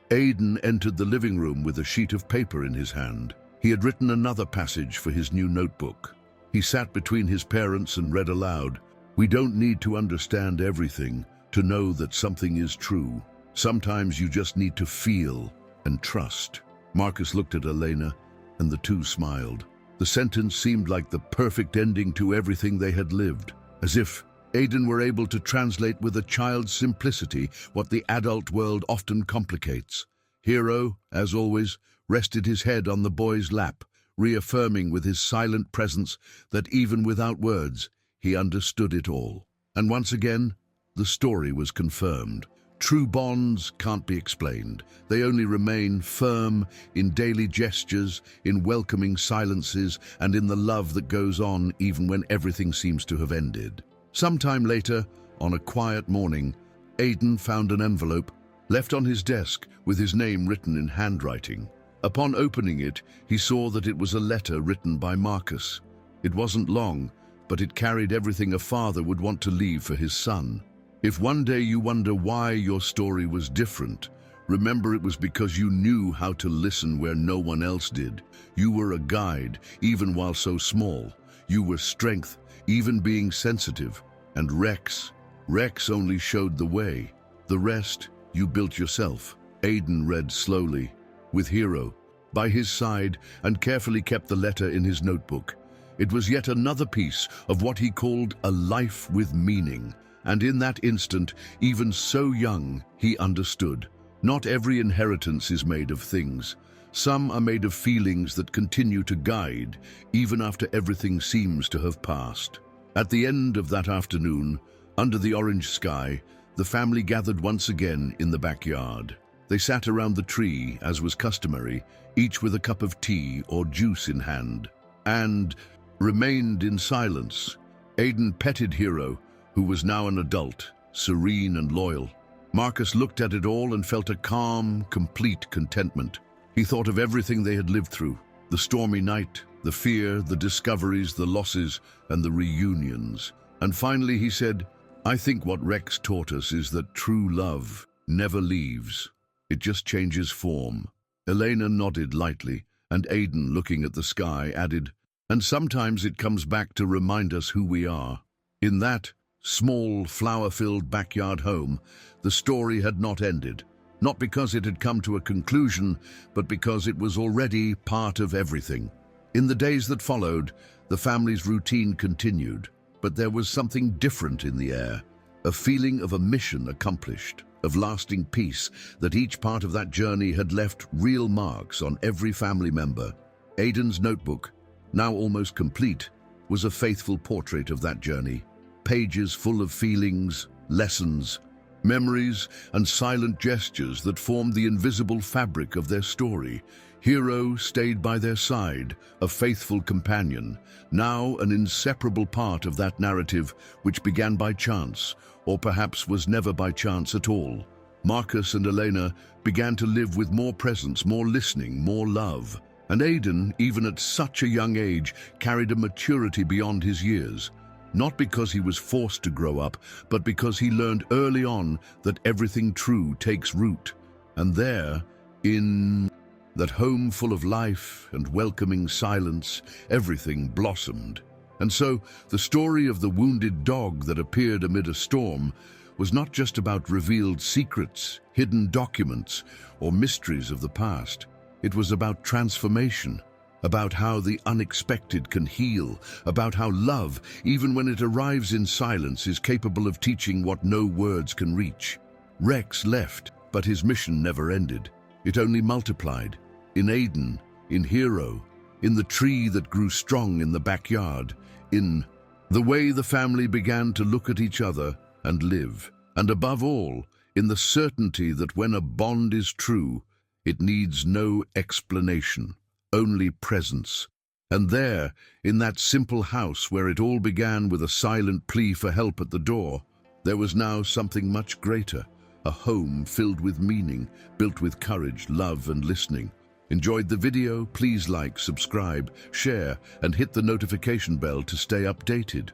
Aidan entered the living room with a sheet of paper in his hand. He had written another passage for his new notebook. He sat between his parents and read aloud, "We don't need to understand everything to know that something is true. Sometimes you just need to feel and trust." Marcus looked at Elena, and the two smiled. The sentence seemed like the perfect ending to everything they had lived, as if Aidan were able to translate with a child's simplicity what the adult world often complicates. Hero, as always, rested his head on the boy's lap, reaffirming with his silent presence that even without words, he understood it all. And once again, the story was confirmed. True bonds can't be explained. They only remain firm in daily gestures, in welcoming silences, and in the love that goes on even when everything seems to have ended. Sometime later, on a quiet morning, Aidan found an envelope left on his desk with his name written in handwriting. Upon opening it, he saw that it was a letter written by Marcus. It wasn't long, but it carried everything a father would want to leave for his son. If one day you wonder why your story was different, remember it was because you knew how to listen where no one else did. You were a guide, even while so small. You were strength, even being sensitive. And Rex only showed the way. The rest, you built yourself. Aidan read slowly, with Hero by his side, and carefully kept the letter in his notebook. It was yet another piece of what he called a life with meaning. And in that instant, even so young, he understood. Not every inheritance is made of things. Some are made of feelings that continue to guide, even after everything seems to have passed. At the end of that afternoon, under the orange sky, the family gathered once again in the backyard. They sat around the tree, as was customary, each with a cup of tea or juice in hand, and remained in silence. Aidan petted Hero, who was now an adult, serene and loyal. Marcus looked at it all and felt a calm, complete contentment. He thought of everything they had lived through, the stormy night, the fear, the discoveries, the losses, and the reunions. And finally he said, "I think what Rex taught us is that true love never leaves. It just changes form." Elena nodded lightly, and Aidan, looking at the sky, added, "And sometimes it comes back to remind us who we are." In that small, flower-filled backyard home, the story had not ended. Not because it had come to a conclusion, but because it was already part of everything. In the days that followed, the family's routine continued, but there was something different in the air, a feeling of a mission accomplished, of lasting peace, that each part of that journey had left real marks on every family member. Aidan's notebook, now almost complete, was a faithful portrait of that journey. Pages full of feelings, lessons, memories, and silent gestures that formed the invisible fabric of their story. Hero stayed by their side, a faithful companion, now an inseparable part of that narrative which began by chance, or perhaps was never by chance at all. Marcus and Elena began to live with more presence, more listening, more love. And Aidan, even at such a young age, carried a maturity beyond his years. Not because he was forced to grow up, but because he learned early on that everything true takes root. And there, in that home full of life and welcoming silence, everything blossomed. And so, the story of the wounded dog that appeared amid a storm was not just about revealed secrets, hidden documents, or mysteries of the past. It was about transformation, about how the unexpected can heal, about how love, even when it arrives in silence, is capable of teaching what no words can reach. Rex left, but his mission never ended. It only multiplied. In Aidan, in Hero, in the tree that grew strong in the backyard, in the way the family began to look at each other and live, and above all, in the certainty that when a bond is true, it needs no explanation, only presence. And there, in that simple house where it all began with a silent plea for help at the door, there was now something much greater, a home filled with meaning, built with courage, love, and listening. Enjoyed the video? Please like, subscribe, share, and hit the notification bell to stay updated.